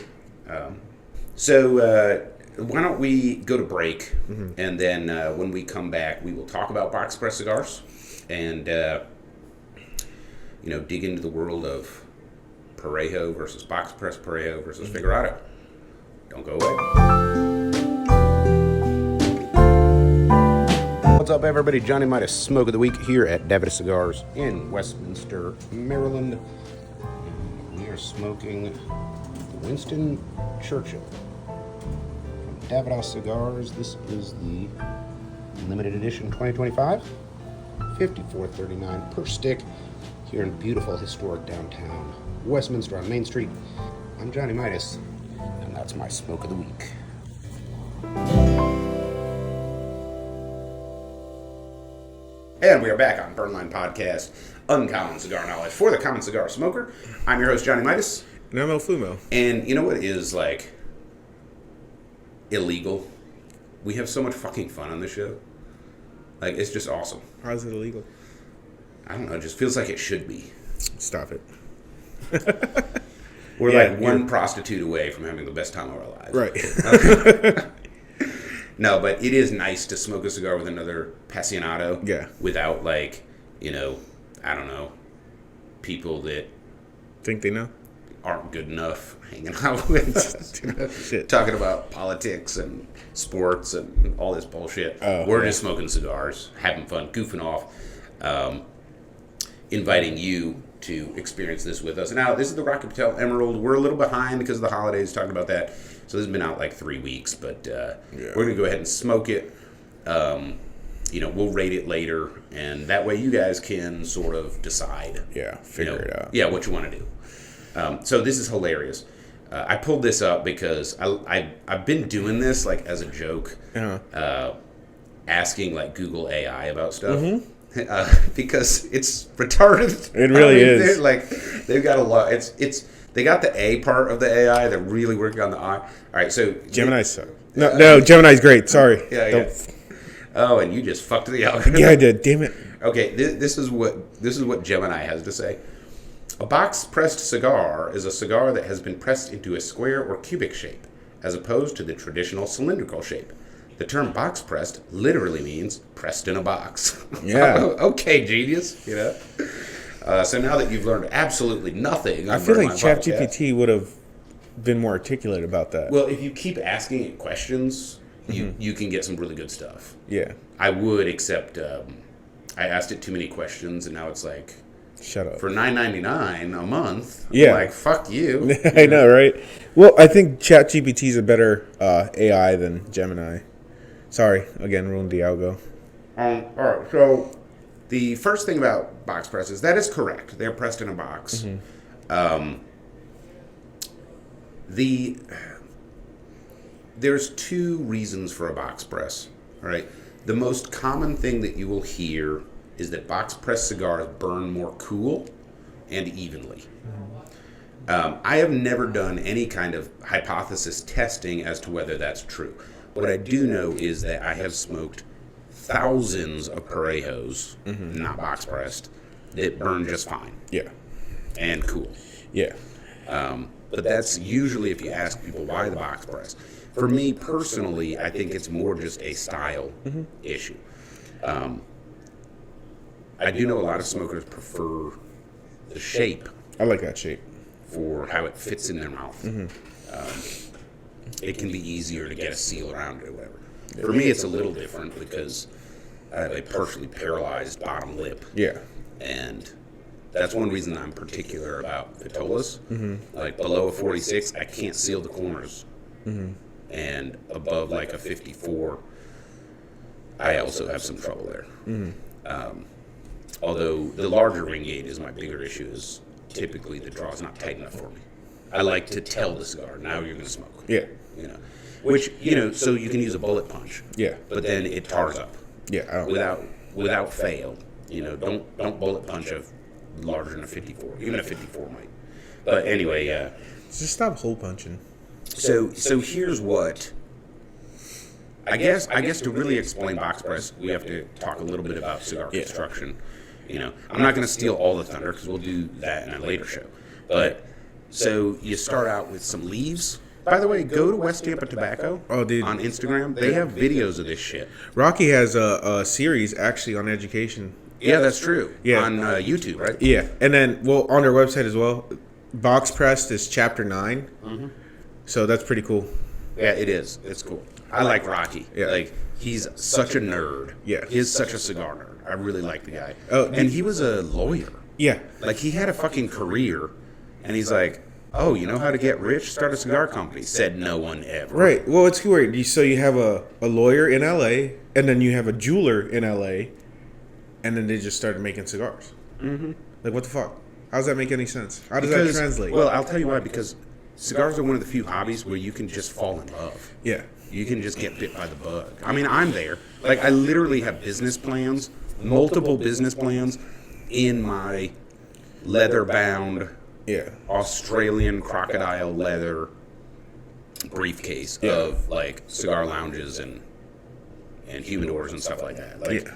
So why don't we go to break, and then when we come back, we will talk about box press cigars, and dig into the world of Parejo versus box press Parejo versus Figurado. Don't go away. What's up, everybody? Johnny Midas, Smoke of the Week here at Davidoff Cigars in Westminster, Maryland. We are smoking Winston Churchill from Davidoff Cigars. This is the limited edition 2025, $54.39 per stick here in beautiful historic downtown Westminster on Main Street. I'm Johnny Midas, and that's my Smoke of the Week. And we are back on Burnline Podcast, Uncommon Cigar Knowledge for the Common Cigar Smoker. I'm your host, Johnny Midas.
And I'm El Fumo.
And you know what is, like, illegal? We have so much fucking fun on this show. Like, it's just awesome.
How is it illegal?
I don't know, it just feels like it should be.
Stop it.
We're like one prostitute away from having the best time of our lives.
Right.
No, but it is nice to smoke a cigar with another apasionado.
Yeah.
Without, like, I don't know, people that
Think they know?
aren't good enough hanging out with,
Shit.
talking about politics and sports and all this bullshit. We're just smoking cigars, having fun, goofing off, inviting you to experience this with us. Now, this is the Rocky Patel Emerald. We're a little behind because of the holidays, talking about that. So this has been out like 3 weeks, but we're going to go ahead and smoke it. We'll rate it later, and that way you guys can sort of decide.
Yeah, figure it out.
Yeah, what you want to do. So this is hilarious. I pulled this up because I've been doing this like as a joke, asking like Google AI about stuff. Because it's retarded.
It really is.
They've got a lot. They got the A part of the AI. They're really working on the I. All right, so
Gemini suck. No, Gemini's great. Sorry.
Yeah. Oh, and you just fucked the algorithm.
Yeah, I did. Damn it.
Okay, this is what Gemini has to say. A box-pressed cigar is a cigar that has been pressed into a square or cubic shape, as opposed to the traditional cylindrical shape. The term box-pressed literally means pressed in a box.
Yeah.
Okay, genius. So now that you've learned absolutely nothing,
I feel like ChatGPT would have been more articulate about that.
Well, if you keep asking it questions, you can get some really good stuff.
Yeah.
I would, except I asked it too many questions, and now it's like,
shut up.
For $9.99 a month,
yeah.
I'm like, fuck you.
I know, right? Well, I think ChatGPT is a better AI than Gemini. Sorry, again, ruined the algo.
All right, so the first thing about box presses, that is correct. They're pressed in a box. There's two reasons for a box press. All right, the most common thing that you will hear is that box press cigars burn more cool and evenly. I have never done any kind of hypothesis testing as to whether that's true. What I do know is that I have smoked thousands of Parejos, not box pressed, that burn just fine.
Yeah.
And cool.
Yeah.
But that's usually if you ask people why the box press. For me personally, I think it's more just a style issue. I do know a lot of smokers prefer the shape.
I like that shape.
For how it fits in their mouth. It can be easier to get a seal around it or whatever. Yeah. For me, it's a little different because I have a partially paralyzed bottom lip.
Yeah.
And that's one reason I'm particular about Vitolas. Like below a 46, I can't seal the corners. And above like a 54, I also have some trouble there. Although the larger ring gauge is my bigger issue, is typically the draw is not tight enough for me. I like to tell the cigar, now you're going to smoke.
Yeah.
You know, which, you know, so you can use a bullet punch.
Yeah.
But then it tars up.
Yeah. I don't
Without fail. You know, don't bullet punch a larger than a 54. Even a 54 might. But anyway,
just stop hole punching.
So here's what. I guess to really explain box press, we have to talk a little bit about cigar construction. You know, I'm not going to steal all the thunder because we'll do that in a later show. But so you start out with some leaves. By the way, go to West Tampa Tobacco on Instagram. They have videos of this shit.
Rocky has a series actually on education.
Yeah, that's true.
Yeah.
On YouTube, right?
Yeah, and then on their website as well. Box pressed is chapter 9. Mm-hmm. So that's pretty cool.
Yeah, it is. It's cool. I like Rocky.
Yeah.
Like, he's such a nerd.
Yeah.
He's such a cigar nerd. I really like the guy.
Oh,
and he was a lawyer.
Yeah.
Like, he had a fucking career, and he's like, oh, you know how to get rich? Start a cigar company. Said no one ever.
Right. Well, it's weird. So you have a lawyer in L.A., and then you have a jeweler in L.A., and then they just started making cigars. Mm-hmm. Like, what the fuck? How does that make any sense? How does that translate?
Well, I'll tell you why. Because cigars are one of the few hobbies where you can just fall in love.
Yeah.
You can just get bit by the bug. I mean, I'm there. Like, I literally have business plans, multiple business plans, in my leather-bound Australian crocodile leather briefcase of, like, cigar lounges and humidors and stuff like that. Like,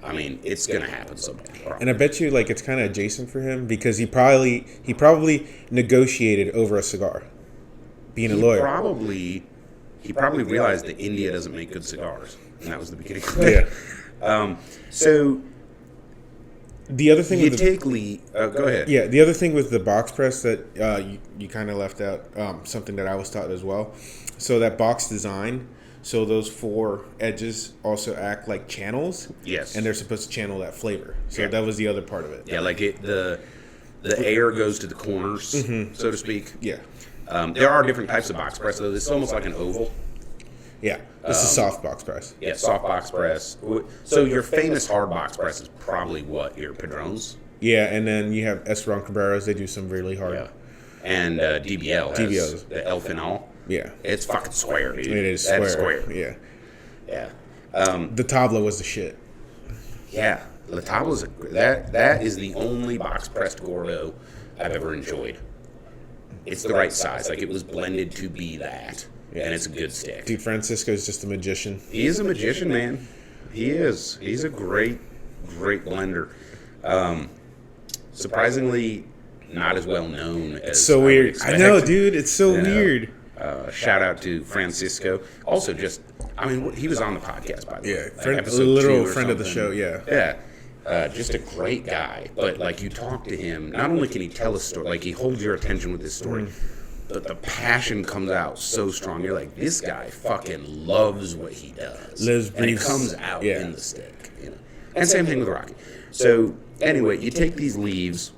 I mean, it's going to happen someday.
And I bet you, like, it's kind of adjacent for him because he probably negotiated over a cigar, being a lawyer.
He probably realized that India doesn't make good cigars, and that was the beginning of it. Yeah. So
the other thing
go ahead.
Yeah, the other thing with the box press that you kind of left out, something that I was taught as well. So that box design. So those 4 edges also act like channels.
Yes.
And they're supposed to channel that flavor. So that was the other part of it.
Yeah, like the air goes to the corners, so to speak.
Yeah.
There are different types of box press, though. This is almost like an oval.
Yeah. This is soft box press.
Yeah, soft box press. So your famous hard box press is probably what? Your Padrones?
Yeah, and then you have S03 Caballeros. They do some really hard.
Yeah. And DBL has
DBLs.
the Elfinol.
Yeah.
It's fucking square, dude.
It is square. Yeah.
Yeah.
The Tabla was the shit.
Yeah. The Tabla's that is the only box pressed Gordo I've ever enjoyed. It's the right size. Like, it was blended to be that. Yeah. And it's a good stick.
Dude, Francisco's just a magician.
He is a magician, man. He is. He's a great blender. Surprisingly, not as well known as
it's so weird. I know, dude. It's so weird.
Shout out to Francisco. Also, he was on the podcast, by the way.
Yeah, a literal friend of the show, yeah.
Yeah. Just a great guy. But, like, you talk to him, not only can he tell a story, like, he holds your attention with his story, but the passion comes out so strong. You're like, this guy fucking loves what he does. And it comes out in the stick. You know? And same thing with Rocky. So, anyway, you take these leaves,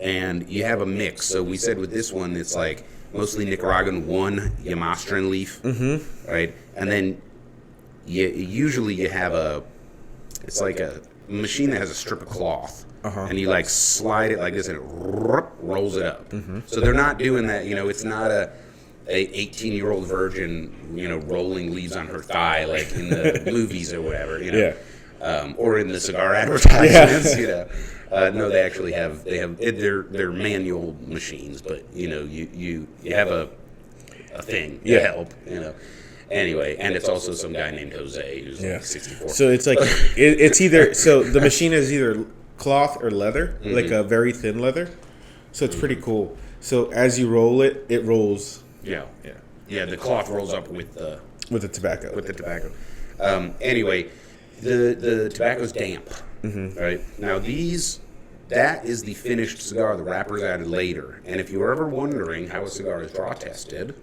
and you have a mix. So we said with this one, it's like mostly Nicaraguan, 1 Jamastran leaf, right? And then usually you have it's like a machine that has a strip of cloth, and you like slide it like this, and it rolls it up. So they're not doing that, it's not a 18-year-old virgin, rolling leaves on her thigh like in the movies or whatever, or in the cigar advertisements, no, they actually have they're manual machines, but you have a thing to help, Anyway, and it's also some guy named Jose who's like 64.
So it's like it's either the machine is either cloth or leather, like a very thin leather. So it's pretty cool. So as you roll it, it rolls.
Yeah. The cloth rolls up with the
tobacco.
Anyway, the tobacco's damp. Right now, that is the finished cigar. The wrapper's added later. And if you're ever wondering how a cigar is draw tested,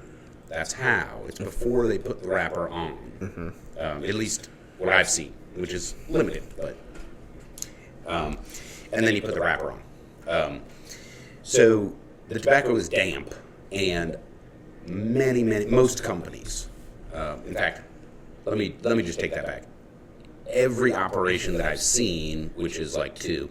that's how. It's before they put the wrapper on. At least what I've seen, which is limited, but and then you put the wrapper on. So the tobacco is damp, and most companies. In fact, let me just take that back. every operation that I've seen, which is like 2,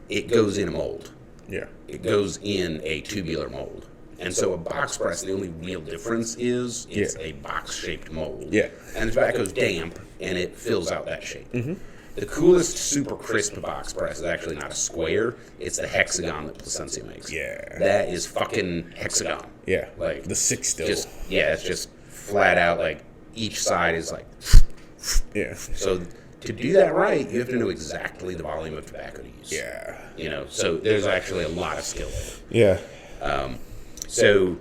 it goes in a mold.
Yeah.
It goes in a tubular mold. And so a box press, the only real difference is it's a box-shaped mold.
Yeah.
And the tobacco's damp, and it fills out that shape.
Mm-hmm.
The coolest super crisp box press is actually not a square. It's the hexagon that Plasencia makes.
Yeah.
That is fucking hexagon.
Yeah.
Like
the 6 still.
It's just flat out, like, each side is like...
Yeah.
So to do that right, you have to know exactly the volume of tobacco to use.
Yeah.
You know, so there's actually a lot of skill in it.
Yeah.
So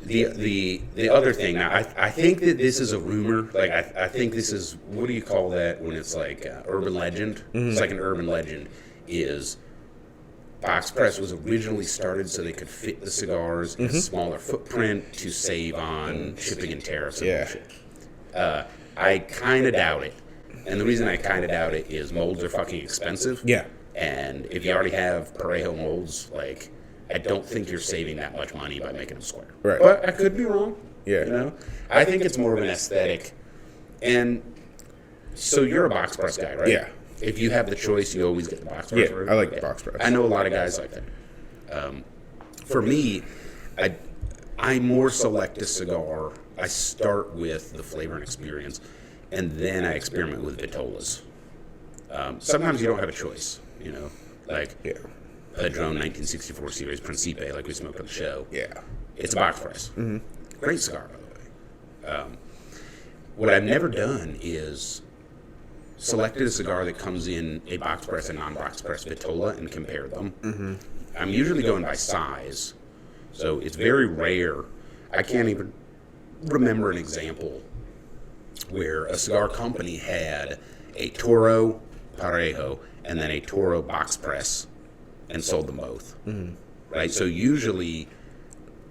the other thing, now I think that this is a rumor. Like I think this is, what do you call that when it's like urban legend? Mm-hmm. It's like an urban legend. Is box press was originally started so they could fit the cigars in a smaller footprint to save on shipping and tariffs and bullshit. I kind of doubt it. And the reason I kind of doubt it is molds are fucking expensive.
Yeah.
And if you already have Parejo molds, like, I don't think you're saving that much money by making them square.
Right.
But I could be wrong.
Yeah.
You know? I think it's more of an aesthetic. And so you're a box press guy, right?
Yeah.
If you have the choice, you always get the box press.
Yeah, I like the box press.
I know a lot of guys like that. For me, I more select a cigar. I start with the flavor and experience, and then I experiment with vitolas. Sometimes you don't have a choice, you know, like Padron 1964 Series Principe, like we smoked on the show.
Yeah.
It's a box press. Mm-hmm. Great cigar, by the way. What I've never done is selected a cigar that comes in a box press and non-box press vitola and compare them. Mm-hmm. I'm usually going by size, so it's very rare. I can't even remember an example where a cigar company had a Toro Parejo and then a Toro box press and sold them both. Mm-hmm. Right? So usually,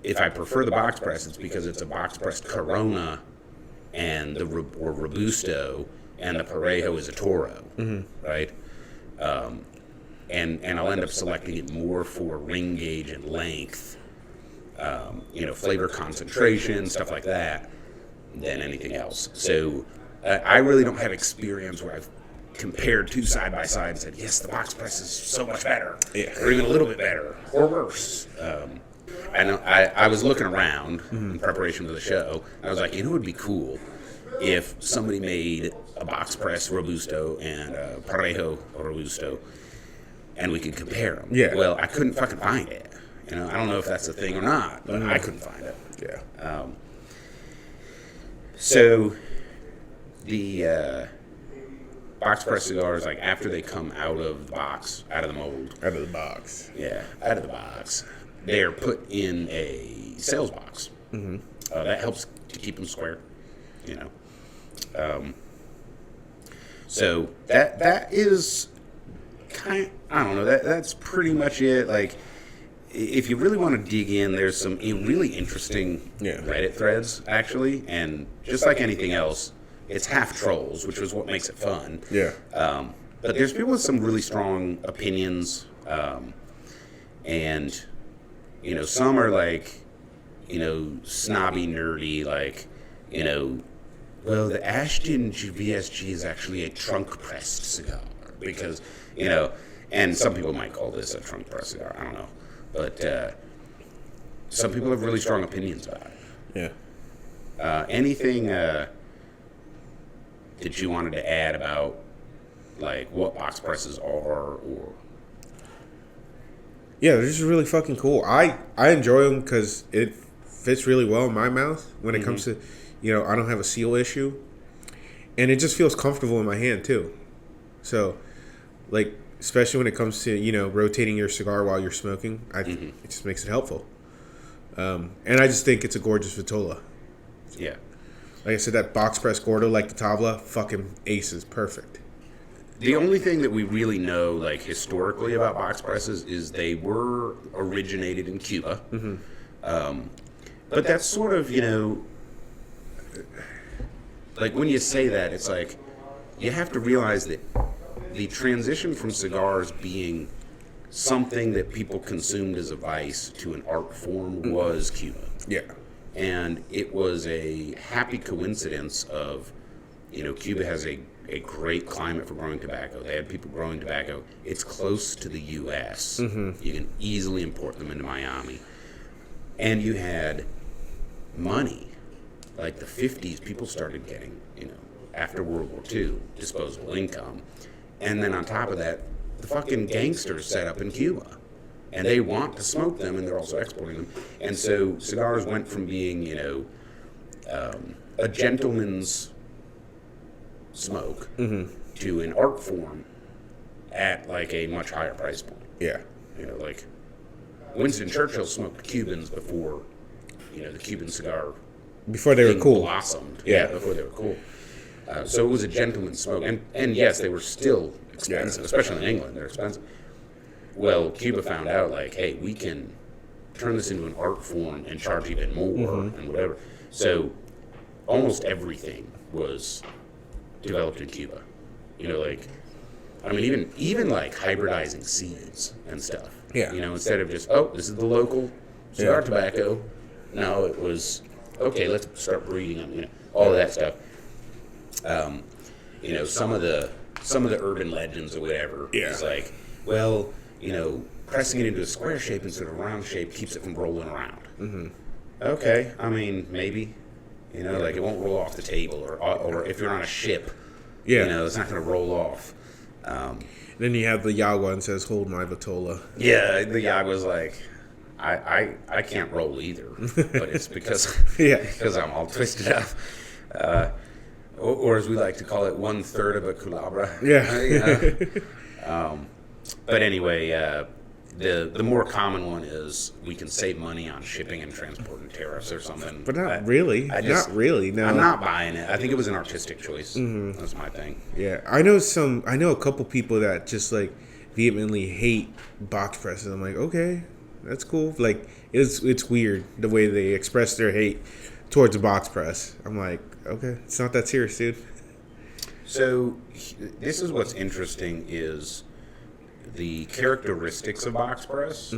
if I prefer the box press, it's because it's a box pressed Corona and or Robusto, and the Parejo is a Toro, right? And I'll end up selecting it more for ring gauge and length, flavor concentration, stuff like that, than anything else. So I really don't have experience where I've compared two side by side and said, yes, the box press is so much better, or even a little bit better, or worse. I was looking around in preparation for the show, and I was like, it would be cool if somebody made a box press Robusto and a Parejo Robusto, and we could compare them.
Yeah.
Well, I couldn't fucking find it. You know, I don't know if that's a thing or not, but I couldn't find it.
Yeah.
So the box press cigars, like after they come out of the box, out of the mold.
Out of the box.
Yeah, out of the box. They're put in a sales box. Mm-hmm. That helps to keep them square, you know. So that is kind. I don't know. That's pretty much it. Like, if you really want to dig in, there's some really interesting Reddit threads actually, and just like anything else, it's half trolls, which is what makes it fun.
Yeah.
But there's people with some really strong opinions, and you know, some are like, you know, snobby, nerdy, like, you know, well, the Ashton VSG is actually a trunk-pressed cigar because, you know, and some people might call this a trunk-pressed cigar. I don't know. But some people have really strong opinions about it.
Yeah.
Anything that you wanted to add about, like, what box presses are, or...
Yeah, they're just really fucking cool. I enjoy them because it fits really well in my mouth when it comes to, you know, I don't have a seal issue. And it just feels comfortable in my hand, too. So, like, especially when it comes to, you know, rotating your cigar while you're smoking, it just makes it helpful. And I just think it's a gorgeous vitola.
Yeah.
Like I said, that box press Gordo, like the Tabla, fucking aces, perfect.
The only thing that we really know, like, historically about box presses is they were originated in Cuba. But that's sort of, you know, like, when you say that, it's like, you have to realize that the transition from cigars being something that people consumed as a vice to an art form was Cuba.
Yeah.
And it was a happy coincidence of Cuba has a great climate for growing tobacco. They have people growing tobacco. It's close to the U.S. You can easily import them into Miami. And you had money. Like the 50s, people started getting, after World War II, disposable income. And then on top of that, the fucking gangsters set up in Cuba. And they want to smoke them, and they're also exporting them. And so cigars went from being, a gentleman's smoke to an art form at like a much higher price point.
Yeah.
Like Winston Churchill smoked Cubans before, the Cuban cigar.
Before they were cool.
Blossomed. Yeah, before they were cool. So it was a gentleman's smoke. And yes, they were still expensive, especially in England. They're expensive. Well, Cuba found out, like, hey, we can turn this into an art form and charge even more and whatever. So almost everything was developed in Cuba. Even like hybridizing seeds and stuff.
Yeah.
Instead of just, this is the local cigar tobacco. No, it was, okay, let's start breeding them, all of that stuff. Some of the urban legends or whatever is like, well, pressing it into a square shape instead of a round shape keeps it from rolling around. Okay, maybe. Like it won't roll off the table, or if you're on a ship, it's not going to roll off.
Then you have the Yagua and says, "Hold my vitola."
Yeah, the Yagua's like, I can't roll either, but it's because I'm all twisted up. Or as we like to call it, 1/3 of a culebra.
Yeah.
But anyway, the more common one is we can save money on shipping and transport and tariffs or something.
But not really. Not really. No.
I'm not buying it. I think it was an artistic choice. That's my thing.
Yeah, I know a couple people that just like vehemently hate box presses. I'm like, okay, that's cool. Like it's weird the way they express their hate towards a box press. I'm like, okay, it's not that serious, dude.
So this is what's interesting is the characteristics of box press.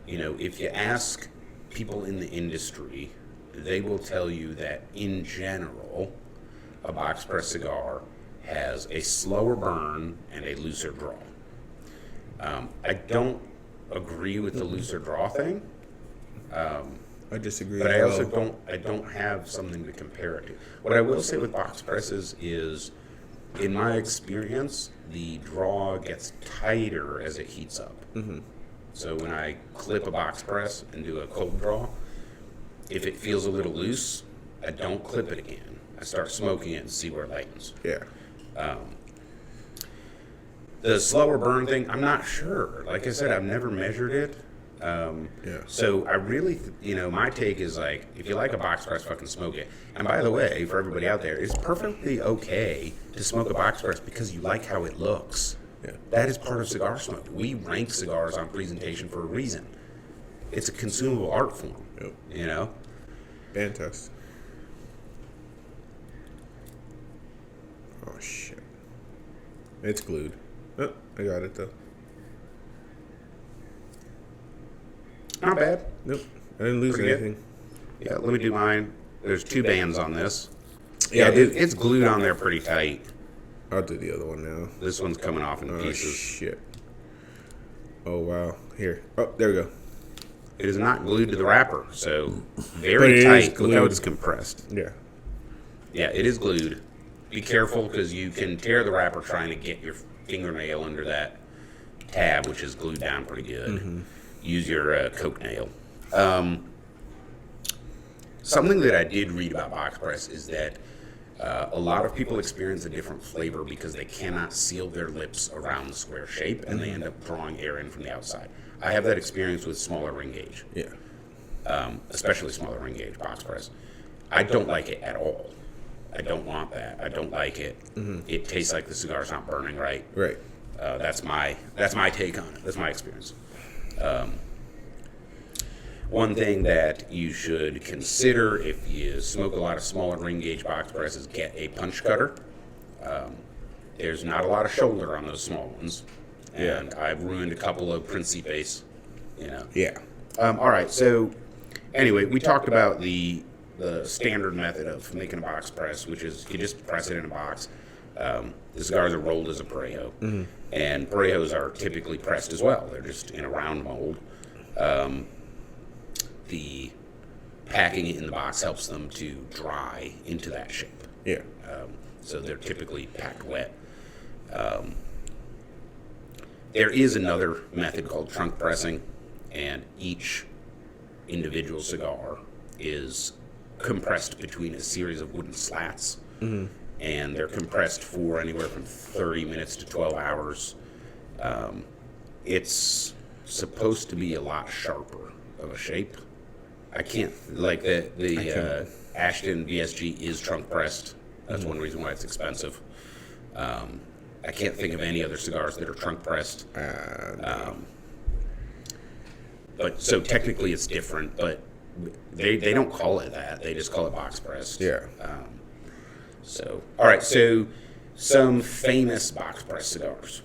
If you ask people in the industry, they will tell you that in general, a box press cigar has a slower burn and a looser draw. I don't agree with the looser draw thing.
I disagree.
But I also don't have something to compare it to. What I will say with box presses is, in my experience, the draw gets tighter as it heats up. So when I clip a box press and do a cold draw, if it feels a little loose, I don't clip it again. I start smoking it and see where it lightens.
Yeah.
The slower burn thing, I'm not sure. Like I said, I've never measured it. So I really, my take is like, if you like a box press, fucking smoke it. And by the way, for everybody out there, it's perfectly okay to smoke a box press because you like how it looks.
Yeah.
That is part of cigar smoke. We rank cigars on presentation for a reason. It's a consumable art form.
Yep. Fantastic. Oh shit! It's glued. Oh, I got it though.
Not bad.
Nope. I didn't lose
Pretty
anything.
Good. Yeah, let me do mine. There's 2 bands on this. Yeah, it's glued on there pretty tight.
I'll do the other one now.
This one's coming off in pieces.
Oh, shit. Oh, wow. Here. Oh, there we go.
It is not glued to the wrapper, so very tight. Look how it's compressed.
Yeah.
Yeah, it is glued. Be careful because you can tear the wrapper trying to get your fingernail under that tab, which is glued down pretty good. Use your Coke nail. Something that I did read about box press is that a lot of people experience a different flavor because they cannot seal their lips around the square shape, and they end up drawing air in from the outside. I have that experience with smaller ring gauge.
Yeah.
Especially smaller ring gauge box press. I don't like it at all. I don't want that. I don't like it. It tastes like the cigar's not burning right.
Right.
That's my take on it. That's my experience. One thing that you should consider if you smoke a lot of smaller ring gauge box presses, get a punch cutter. There's not a lot of shoulder on those small ones, and I've ruined a couple of Principes.
Yeah.
All right. So anyway, we talked about the the standard method of making a box press, which is you just press it in a box. The cigars are rolled as a parejo, and parejos are typically pressed as well. They're just in a round mold. The packing it in the box helps them to dry into that shape.
Yeah.
So they're typically packed wet. There is another method called trunk pressing, and each individual cigar is compressed between a series of wooden slats, and they're compressed for anywhere from 30 minutes to 12 hours. It's supposed to be a lot sharper of a shape. I can't, like the Ashton VSG is trunk pressed. That's one reason why it's expensive. I can't think of any other cigars that are trunk pressed. But so technically it's different, but they don't call it that. They just call it box pressed.
Yeah.
So, all right. So, some famous box press cigars.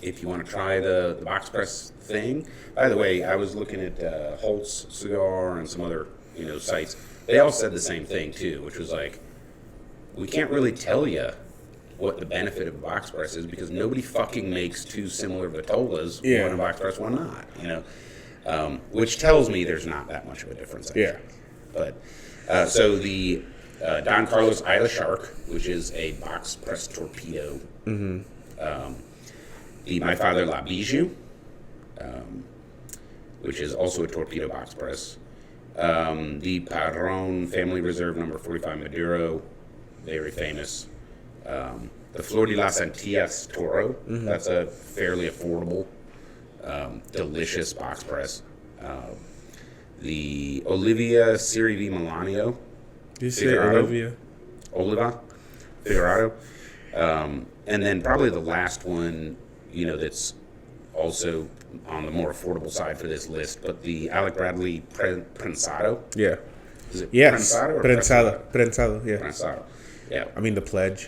If you want to try the box press thing, by the way, I was looking at Holt's Cigar and some other sites. They all said the same thing too, which was like, we can't really tell you what the benefit of a box press is because nobody fucking makes two similar Vitolas, one a box press, one not. Which tells me there's not that much of a difference. Actually.
Yeah.
But so the Don Carlos Isla Shark, which is a box press torpedo. The My Father La Bijou, which is also a torpedo box press. The Padron Family Reserve number 45 Maduro, very famous. The Flor de las Antillas Toro, that's a fairly affordable, delicious box press. The Olivia Siri V. Milanio.
Did you say Olivia?
Oliva Figurado. And then probably the last one, that's also on the more affordable side for this list, but the Alec Bradley Prensado.
Yeah.
Is it
yes.
Prensado or
Prensado, yeah.
Prensado. Yeah.
I mean, the Pledge.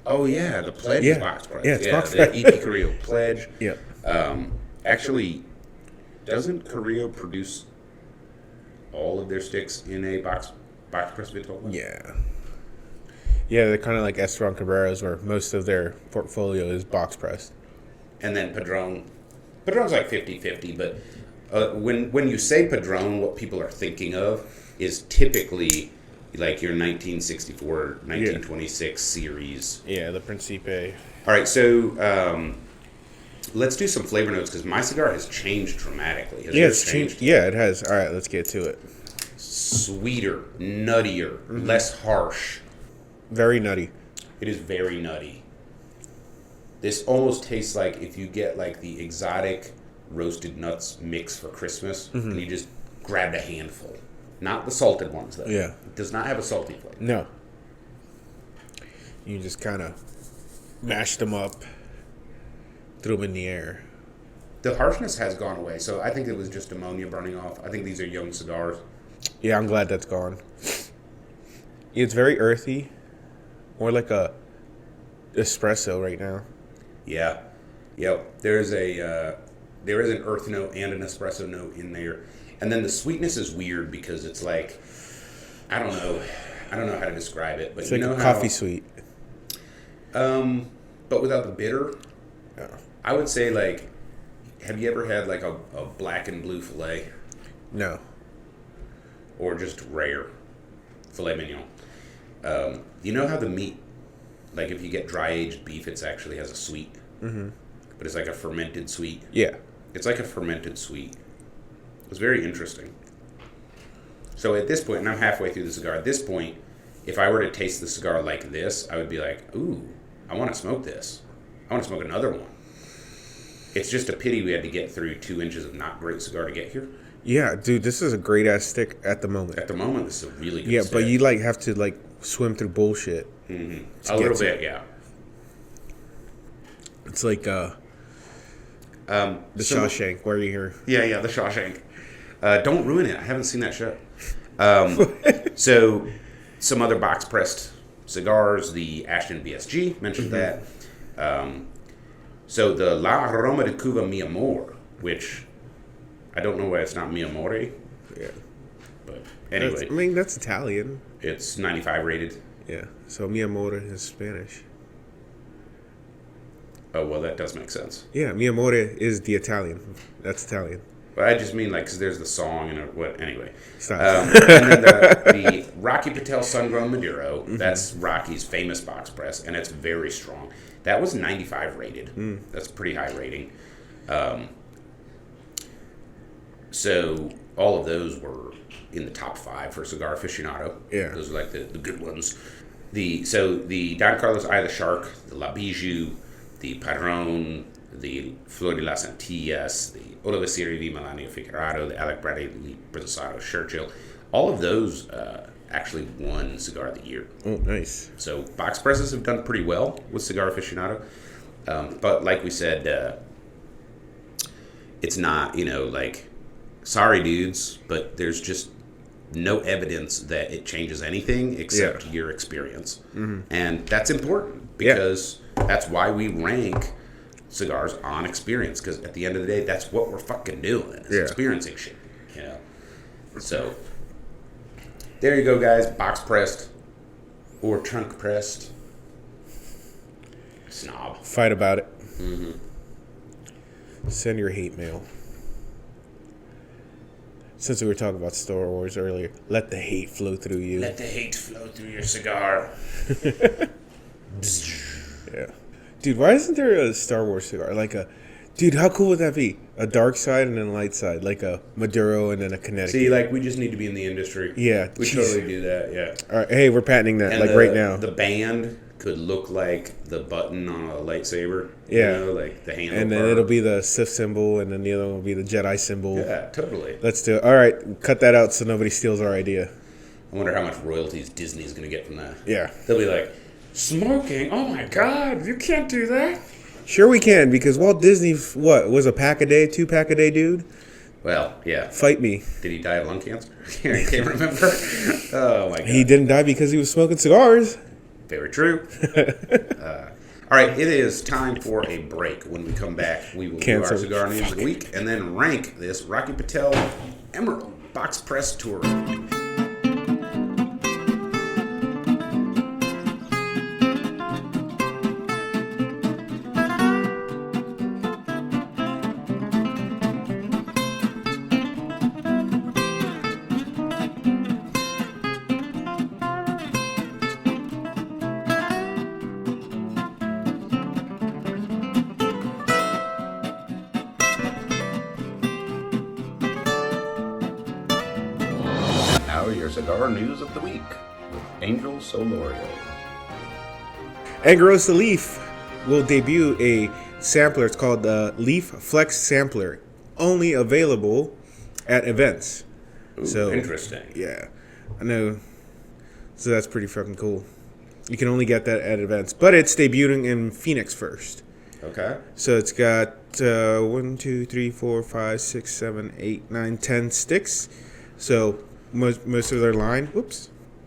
Oh, yeah, the Pledge is box press.
Yeah, it's box
press.
press.
The EP Carrillo Pledge.
Yeah.
Actually, doesn't Carrillo produce all of their sticks in a box press Vitola?
Yeah. Yeah, they're kind of like Esteban Cabrera's, where most of their portfolio is box pressed.
And then Padron's like 50-50, but when you say Padron, what people are thinking of is typically like your 1964, 1926 series.
Yeah, the Principe.
All right, so let's do some flavor notes because my cigar has changed dramatically. Has
it's changed. Yeah, it has. All right, let's get to it.
Sweeter, nuttier, less harsh.
Very nutty.
It is very nutty. This almost tastes like if you get like the exotic roasted nuts mix for Christmas and you just grabbed a handful. Not the salted ones, though.
Yeah.
It does not have a salty flavor.
No. You just kind of mashed them up, threw them in the air.
The harshness has gone away, so I think it was just ammonia burning off. I think these are young cigars.
Yeah, I'm glad that's gone. It's very earthy. More like a espresso right now.
Yeah. Yep. There is an earth note and an espresso note in there. And then the sweetness is weird because it's like, I don't know how to describe it, but
it's like a coffee sweet.
But without the bitter.
Yeah.
I would say like, have you ever had like a black and blue filet?
No.
Or just rare filet mignon. You know how the meat, like if you get dry aged beef, it actually has a sweet, but it's like a fermented sweet.
Yeah.
It's like a fermented sweet. It's very interesting. So at this point, and I'm halfway through the cigar, at this point, if I were to taste the cigar like this, I would be like, ooh, I want to smoke this. I want to smoke another one. It's just a pity we had to get through 2 inches of not great cigar to get here.
Yeah, dude, this is a great ass stick at the moment.
At the moment, this is a really good stick.
But you like have to like swim through bullshit.
A little bit, yeah.
It's like the Shawshank. Where are you here?
Yeah, the Shawshank. Don't ruin it. I haven't seen that show. So, some other box pressed cigars. The Ashton BSG mentioned that. So the La Aroma de Cuba Mi Amor, which I don't know why it's not Mi Amore.
Yeah,
but Anyway.
That's Italian.
It's 95 rated.
Yeah. So Mi Amore is Spanish.
Oh, well, that does make sense.
Yeah, Mi Amore is the Italian. That's Italian.
Well, I just mean, like, because there's the song and what. Anyway.
Stop.
And then the Rocky Patel Sun-Grown Maduro, that's Rocky's famous box press, and it's very strong. That was 95 rated. That's a pretty high rating. So all of those were in the top 5 for Cigar Aficionado.
Yeah.
Those are like the good ones. The Don Carlos Eye of the Shark, the La Bijou, the Padron, the Flor de las Antillas, the Olivaciri di Melanio Figurado, the Alec Bradley Brizzato Churchill, all of those actually won Cigar of the Year.
Oh, nice.
So box presses have done pretty well with Cigar Aficionado. But like we said, it's not, like, sorry dudes, but there's just no evidence that it changes anything except your experience. And that's important because that's why we rank cigars on experience, because at the end of the day, that's what we're fucking doing, is experiencing shit, So, there you go, guys. Box pressed or trunk pressed. Snob.
Fight about it. Send your hate mail. Since we were talking about Star Wars earlier, let the hate flow through you.
Let the hate flow through your cigar.
Yeah. Dude, why isn't there a Star Wars cigar? Dude, how cool would that be? A dark side and then a light side. Like a Maduro and then a Connecticut.
See, we just need to be in the industry.
Yeah.
We totally do that, yeah.
All right, hey, we're patenting that,
And
right now.
The band could look like the button on a lightsaber.
Yeah.
Like the handle.
And then it'll be the Sith symbol, and then the other one will be the Jedi symbol.
Yeah, totally.
Let's do it. All right, cut that out so nobody steals our idea.
I wonder how much royalties Disney's going to get from that.
Yeah.
They'll be like, smoking? Oh my God, you can't do that.
Sure we can, because Walt Disney, was a pack a day, 2-pack a day dude?
Well, yeah.
Fight me.
Did he die of lung cancer? I can't remember. Oh my God.
He didn't die because he was smoking cigars.
Very true. All right, it is time for a break. When we come back, we will do our cigar news of the week and then rank this Rocky Patel Emerald Box Press Toro. Your cigar news of the week with Angel Solorio.
Angarosa Leaf will debut a sampler. It's called the Leaf Flex Sampler, only available at events.
Ooh, so interesting.
Yeah, I know. So that's pretty fucking cool. You can only get that at events, but it's debuting in Phoenix first.
Okay.
So it's got 1, 2, 3, 4, 5, 6, 7, 8, 9, 10 sticks. So most of their line,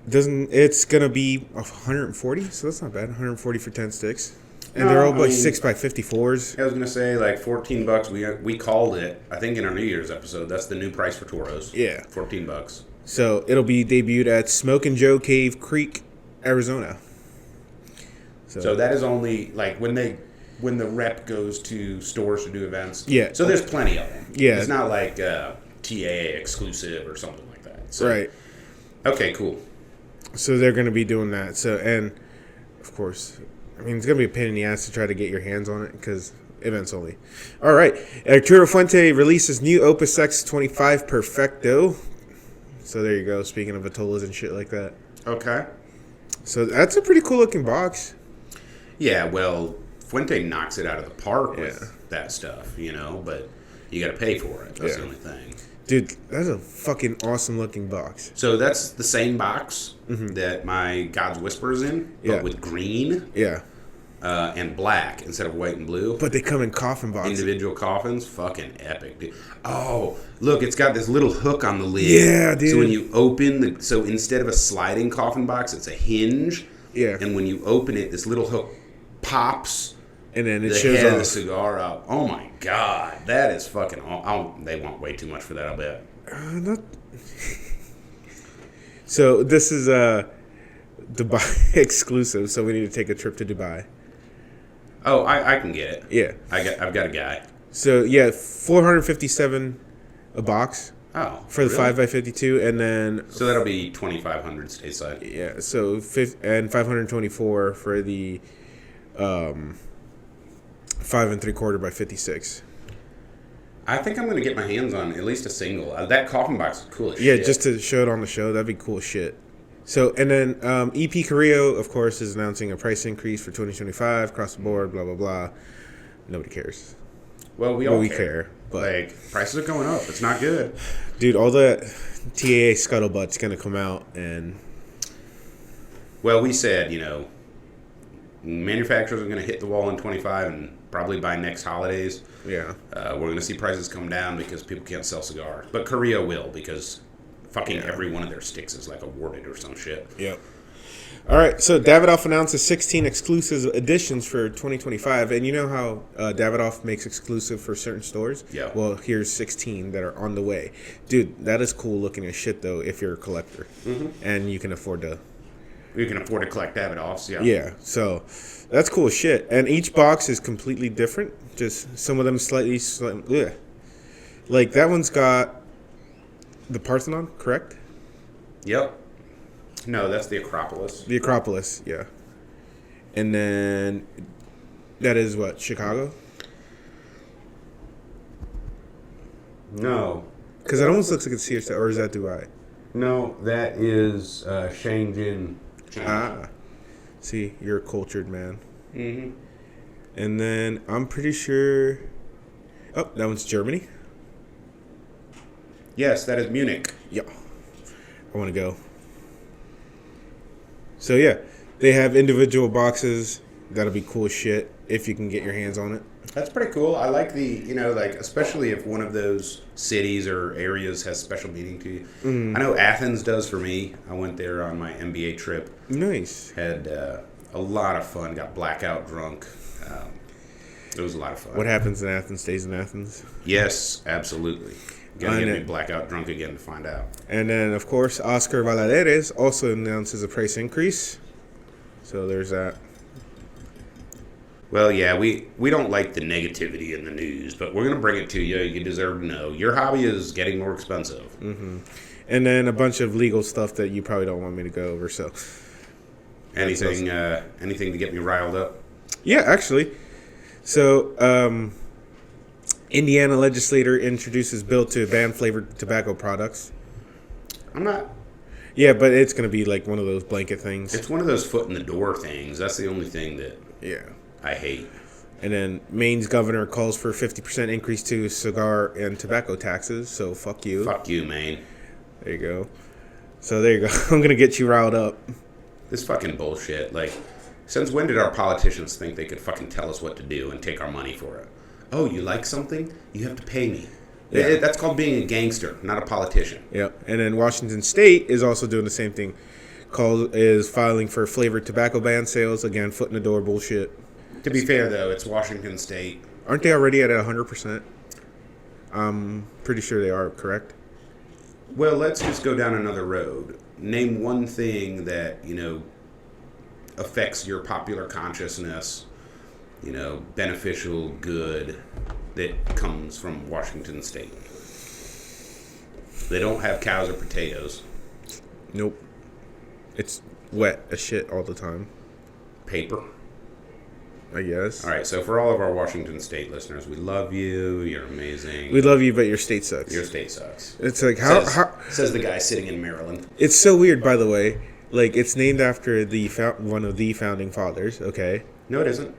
it's gonna be 140, so that's not bad. 140 for 10 sticks, and they're all 6x54s.
I was gonna say $14. We called it, I think, in our New Year's episode. That's the new price for Toros.
Yeah,
$14.
So it'll be debuted at Smokin' Joe Cave Creek, Arizona.
So that is only when the rep goes to stores to do events.
Yeah.
So there's plenty of them.
Yeah.
It's not like TAA exclusive or something like that. So,
right.
Okay, cool.
So they're going to be doing that. So, and of course, it's going to be a pain in the ass to try to get your hands on it because events only. All right. Arturo Fuente releases new Opus X25 Perfecto. So there you go. Speaking of Atolas and shit like that.
Okay.
So that's a pretty cool looking box.
Yeah, well, Fuente knocks it out of the park with that stuff, but you got to pay for it. That's the only thing.
Dude, that's a fucking awesome looking box.
So that's the same box that my God's Whisper is in, but with green and black instead of white and blue.
But they come in coffin boxes.
Individual coffins. Fucking epic, dude. Oh, look, it's got this little hook on the lid.
Yeah, dude.
So when you open so instead of a sliding coffin box, it's a hinge.
Yeah.
And when you open it, this little hook pops.
And then it
the
shows
head
off
of the cigar up. Oh my God, that is fucking. They want way too much for that, I bet.
So this is a Dubai exclusive, so we need to take a trip to Dubai.
Oh, I can get it.
Yeah.
I've got a guy.
So, yeah, $457 a box.
Oh,
for the
really?
5x52, and then
so that'll be 2,500 stateside.
Yeah, so and 524 for the 5 3/4 by 56.
I think I'm gonna get my hands on at least a single. That coffin box is cool as
Yeah,
shit.
just to show it on the show, that'd be cool as shit. So, and then EP Carrillo, of course, is announcing a price increase for 2025 across the board. Blah blah blah. Nobody cares.
Well, we care.
But
Like, prices are going up. It's not good.
Dude, all that TAA scuttlebutt's going to come out and...
Well, we said, manufacturers are going to hit the wall in 25 and probably by next holidays.
Yeah.
We're going to see prices come down because people can't sell cigars. But Korea will because fucking every one of their sticks is like awarded or some shit.
Yep. All right, so Davidoff announces 16 exclusive editions for 2025, and you know how Davidoff makes exclusive for certain stores?
Yeah.
Well, here's 16 that are on the way. Dude, that is cool looking as shit, though, if you're a collector. Mm-hmm. And you can afford to...
You can afford to collect Davidoffs, yeah.
Yeah, so that's cool as shit. And each box is completely different, just some of them slightly ugh. Like, that one's got the Parthenon, correct?
Yep. No, that's the Acropolis.
The Acropolis, yeah. And then that is what, Chicago?
No.
Because it almost looks like it's here, or is that Dubai?
No, that is Shenzhen.
Ah. See, you're a cultured man.
Mm-hmm.
And then I'm pretty sure... Oh, that one's Germany?
Yes, that is Munich.
Yeah. I want to go. So, yeah, they have individual boxes. That'll be cool as shit if you can get your hands on it.
That's pretty cool. I like the, especially if one of those cities or areas has special meaning to you. Mm. I know Athens does for me. I went there on my MBA trip.
Nice.
Had a lot of fun. Got blackout drunk. It was a lot of fun.
What happens in Athens stays in Athens.
Yes, absolutely. Gotta get me blackout drunk again to find out.
And then, of course, Oscar Valadares also announces a price increase. So there's that.
Well, yeah, we don't like the negativity in the news, but we're going to bring it to you. You deserve to know. Your hobby is getting more expensive.
Mm-hmm. And then a bunch of legal stuff that you probably don't want me to go over. So
anything to get me riled up?
Yeah, actually. So Indiana legislator introduces bill to ban flavored tobacco products.
I'm not...
Yeah, but it's going to be like one of those blanket things.
It's one of those foot in the door things. That's the only thing that I hate.
And then Maine's governor calls for 50% increase to cigar and tobacco taxes. So fuck you.
Fuck you, Maine.
There you go. So there you go. I'm going to get you riled up.
This fucking bullshit. Like, since when did our politicians think they could fucking tell us what to do and take our money for it? Oh, you like something? You have to pay me. Yeah. That's called being a gangster, not a politician.
Yep. And then Washington State is also doing the same thing. Is filing for flavored tobacco ban sales. Again, foot in the door bullshit.
To be fair, though, it's Washington State.
Aren't they already at 100%? I'm pretty sure they are, correct?
Well, let's just go down another road. Name one thing that, affects your popular consciousness, beneficial good that comes from Washington State. They don't have cows or potatoes.
Nope. It's wet as shit all the time.
Paper.
I guess.
All right, so for all of our Washington State listeners, we love you. You're amazing.
We love you, but your state sucks.
Your state sucks.
It's like,
says the guy sitting in Maryland.
It's so weird, by the way. Like, it's named after one of the founding fathers, okay?
No, it isn't.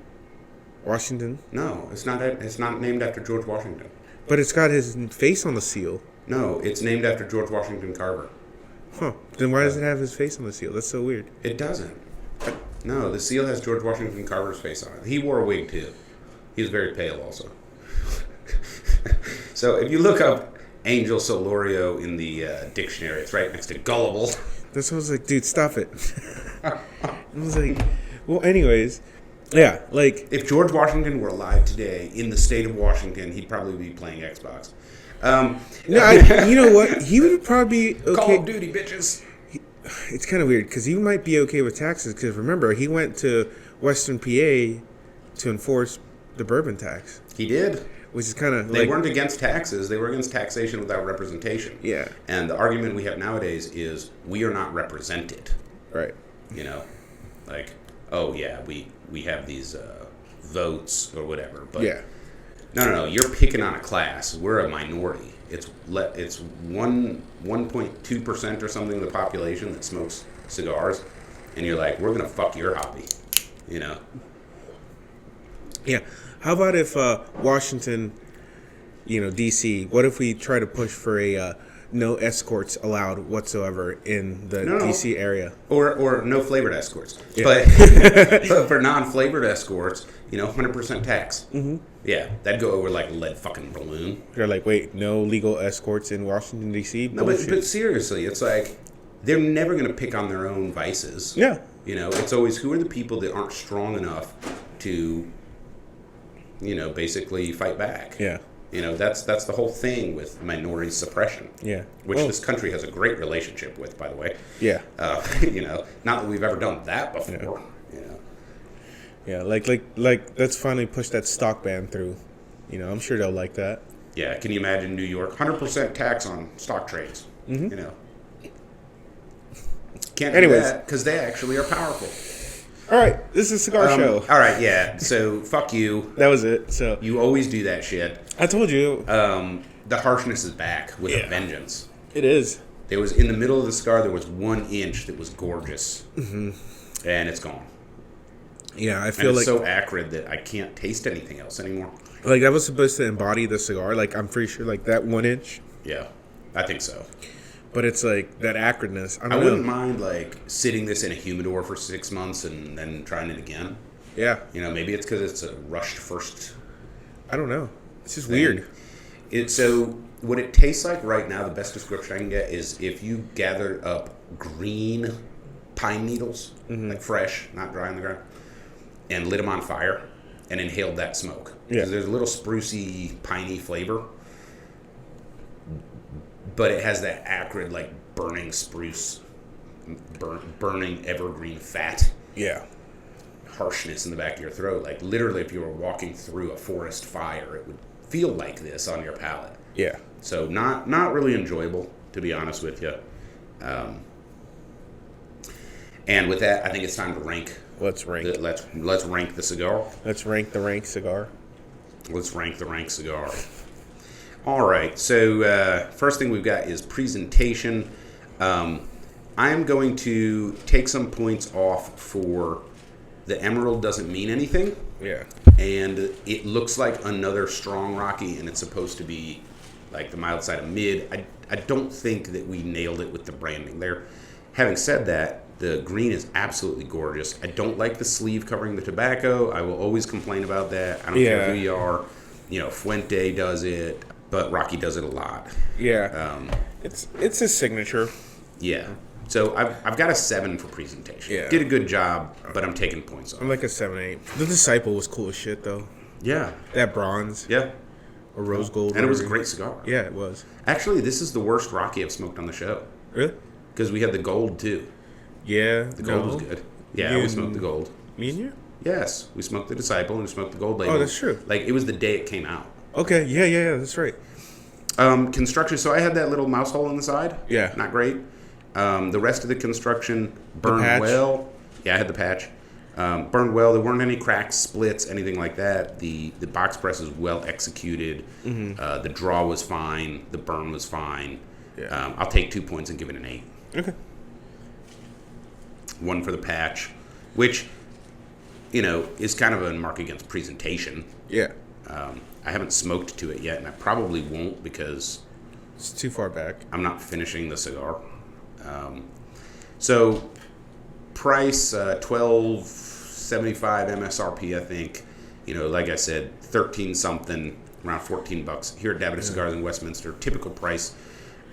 Washington?
No, it's not. It's not named after George Washington.
But it's got his face on the seal.
No, it's named after George Washington Carver.
Huh. Then why does it have his face on the seal? That's so weird.
It doesn't. No, the seal has George Washington Carver's face on it. He wore a wig, too. He was very pale, also. So if you look up Angel Solorio in the dictionary, it's right next to gullible.
That's what I was like, dude, stop it. I was like, well, anyways, yeah, like...
If George Washington were alive today in the state of Washington, he'd probably be playing Xbox.
You know what? He would probably be okay.
Call of Duty, bitches.
it's kind of weird because he might be okay with taxes because remember he went to Western PA to enforce the bourbon tax.
He did.
Which is kind of
they weren't against taxes. They were against taxation without representation.
Yeah.
And the argument we have nowadays is we are not represented.
Right.
You know, like, oh yeah, we have these votes or whatever. But
yeah.
No. You're picking on a class. We're a minority. It's 1.2% or something of the population that smokes cigars, and you're like, we're gonna fuck your hobby. You know.
Yeah. How about if Washington, D.C., what if we try to push for a no escorts allowed whatsoever in the D.C. area?
Or no flavored escorts.
Yeah.
But for non-flavored escorts, 100% tax. Mm-hmm. Yeah, that'd go over like a lead fucking balloon.
They're like, wait, no legal escorts in Washington, D.C.?
No, but seriously, it's like they're never going to pick on their own vices.
Yeah.
It's always who are the people that aren't strong enough to... basically fight back.
Yeah.
That's the whole thing with minority suppression.
Yeah.
Which this country has a great relationship with, by the way.
Yeah.
Not that we've ever done that before.
Yeah. Like let's finally push that stock ban through. I'm sure they'll like that.
Yeah. Can you imagine New York? 100% tax on stock trades. Mm-hmm. Can't do that because they actually are powerful.
All right, this is a cigar show.
All right, yeah. So fuck you.
That was it. So
you always do that shit.
I told you.
The harshness is back with a vengeance.
It is.
There was in the middle of the cigar. There was 1 inch that was gorgeous, and it's gone.
Yeah, I feel
it's so acrid that I can't taste anything else anymore.
Like that was supposed to embody the cigar. Like I'm pretty sure, like that 1 inch.
Yeah, I think so.
But it's like that acridness. I
wouldn't mind like sitting this in a humidor for 6 months and then trying it again.
Yeah.
Maybe it's because it's a rushed first.
I don't know. It's just weird.
So what it tastes like right now, the best description I can get is if you gathered up green pine needles, like fresh, not dry on the ground, and lit them on fire and inhaled that smoke.
Yeah.
Because there's a little sprucey, piney flavor. But it has that acrid, like, burning spruce, burning evergreen fat.
Yeah.
Harshness in the back of your throat. Like, literally, if you were walking through a forest fire, it would feel like this on your palate.
Yeah.
So, not really enjoyable, to be honest with you. And with that, I think it's time to rank.
Let's rank.
Let's rank the cigar.
Let's rank the rank cigar.
Let's rank the rank cigar. All right, so first thing we've got is presentation. I'm going to take some points off for the emerald doesn't mean anything.
Yeah.
And it looks like another strong Rocky, and it's supposed to be like the mild side of mid. I don't think that we nailed it with the branding there. Having said that, the green is absolutely gorgeous. I don't like the sleeve covering the tobacco. I will always complain about that. I don't care who you are. Fuente does it. But Rocky does it a lot.
Yeah. It's his signature.
Yeah. So I've got a 7 for presentation.
Yeah.
Did a good job, but I'm taking points off.
I'm like a 7-8. The Disciple was cool as shit, though.
Yeah.
That bronze.
Yeah.
Or rose gold.
And it was a great cigar.
Yeah, it was.
Actually, this is the worst Rocky I've smoked on the show.
Really?
Because we had the gold, too.
Yeah.
The gold was good. Yeah, we smoked the gold.
Me and you?
Yes. We smoked the Disciple and we smoked the gold label.
Oh, that's true.
Like, it was the day it came out.
Okay. Yeah. That's right.
Construction. So I had that little mouse hole in the side.
Yeah.
Not great. The rest of the construction burned well. Yeah, I had the patch. Burned well. There weren't any cracks, splits, anything like that. The box press is well executed. Mm-hmm. The draw was fine. The burn was fine. Yeah. I'll take 2 points and give it an 8.
Okay.
1 for the patch, which, is kind of a mark against presentation.
Yeah.
I haven't smoked to it yet, and I probably won't because
it's too far back.
I'm not finishing the cigar. So price $12.75 MSRP, I think. Like I said, 13 something, around $14 here at Davidoff Cigars in Westminster. Typical price,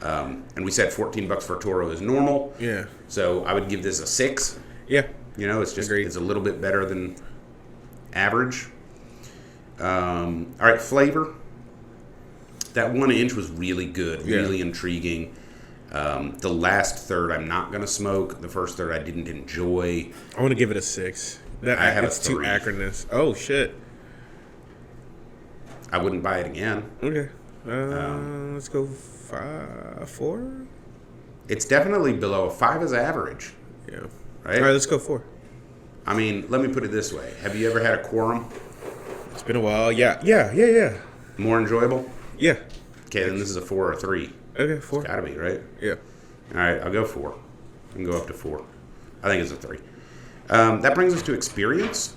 and we said $14 for a Toro is normal.
Yeah.
So I would give this a 6.
Yeah.
It's just it's a little bit better than average. All right, flavor. That 1 inch was really good, really intriguing. The last third I'm not going to smoke. The first third I didn't enjoy.
I want to give it a 6.
I have
it's
a
too
3.
acridness. Oh, shit.
I wouldn't buy it again.
Okay. Let's go 4?
It's definitely below. 5 is average.
Yeah.
Right?
All right, let's go 4.
I mean, let me put it this way. Have you ever had a quorum?
It's been a while. Yeah.
More enjoyable?
Yeah.
Okay, then this is a 4 or a 3.
Okay, 4.
It's gotta be, right?
Yeah.
All right, I'll go 4. I can go up to 4. I think it's a 3. That brings us to experience.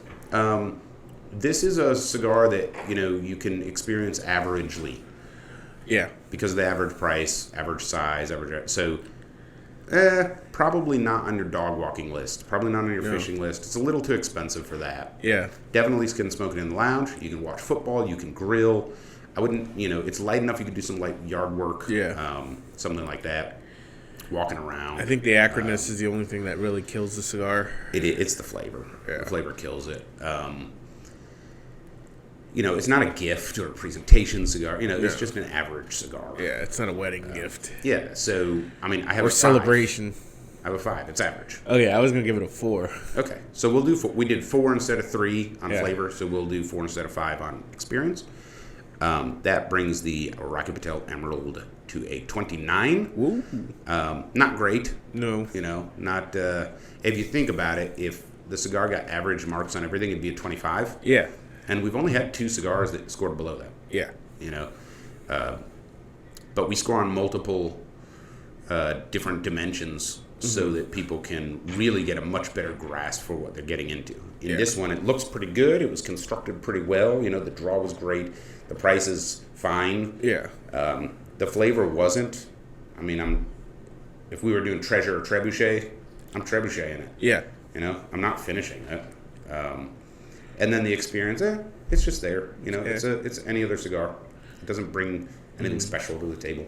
This is a cigar that, you can experience averagely.
Yeah.
Because of the average price, average size, so probably not on your dog walking list. Probably not on your fishing list. It's a little too expensive for that.
Yeah.
Definitely can smoke it in the lounge. You can watch football. You can grill. I wouldn't, it's light enough you could do some light yard work.
Yeah.
Something like that. Walking around.
I think the acridness is the only thing that really kills the cigar.
It's the flavor.
Yeah.
The flavor kills it. It's not a gift or a presentation cigar. It's just an average cigar.
Yeah, it's not a wedding gift.
Yeah, so, I mean, I have
or
a 5.
celebration.
I have a 5. It's average.
Oh, yeah, I was going to give it a 4.
Okay, so we'll do 4. We did 4 instead of 3 on
Yeah.
flavor, so we'll do 4 instead of 5 on experience. That brings the Rocky Patel Emerald to a 29.
Woo.
Not great.
No.
Not, if you think about it, if the cigar got average marks on everything, it'd be a 25.
Yeah.
And we've only had 2 cigars that scored below that.
Yeah.
But we score on multiple different dimensions so that people can really get a much better grasp for what they're getting into. In this one, it looks pretty good. It was constructed pretty well. The draw was great. The price is fine.
Yeah.
The flavor wasn't. I mean, if we were doing treasure or trebuchet, I'm trebucheting it.
Yeah.
I'm not finishing it. And then the experience, it's just there. It's any other cigar. It doesn't bring anything special to the table.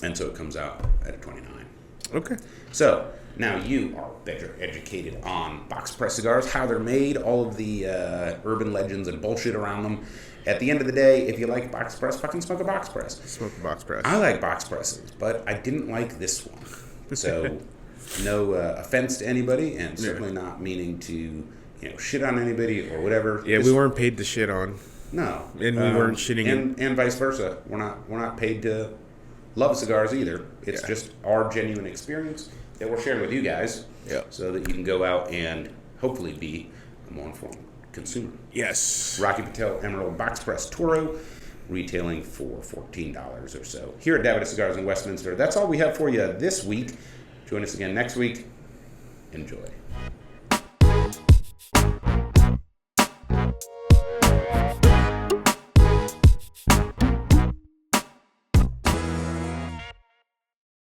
And so it comes out at a 29.
Okay.
So now you are better educated on box press cigars, how they're made, all of the urban legends and bullshit around them. At the end of the day, if you like box press, fucking smoke a box press.
Smoke a box press.
I like box presses, but I didn't like this one. So no offense to anybody, and certainly not meaning to shit on anybody or whatever.
Yeah, we weren't paid to shit on.
No,
and we weren't shitting
and vice versa. We're not paid to love cigars either. It's just our genuine experience that we're sharing with you guys, so that you can go out and hopefully be a more informed consumer.
Yes.
Rocky Patel Emerald Box Press Toro, retailing for $14 or so here at Davidoff Cigars in Westminster. That's all we have for you this week. Join us again next week. Enjoy.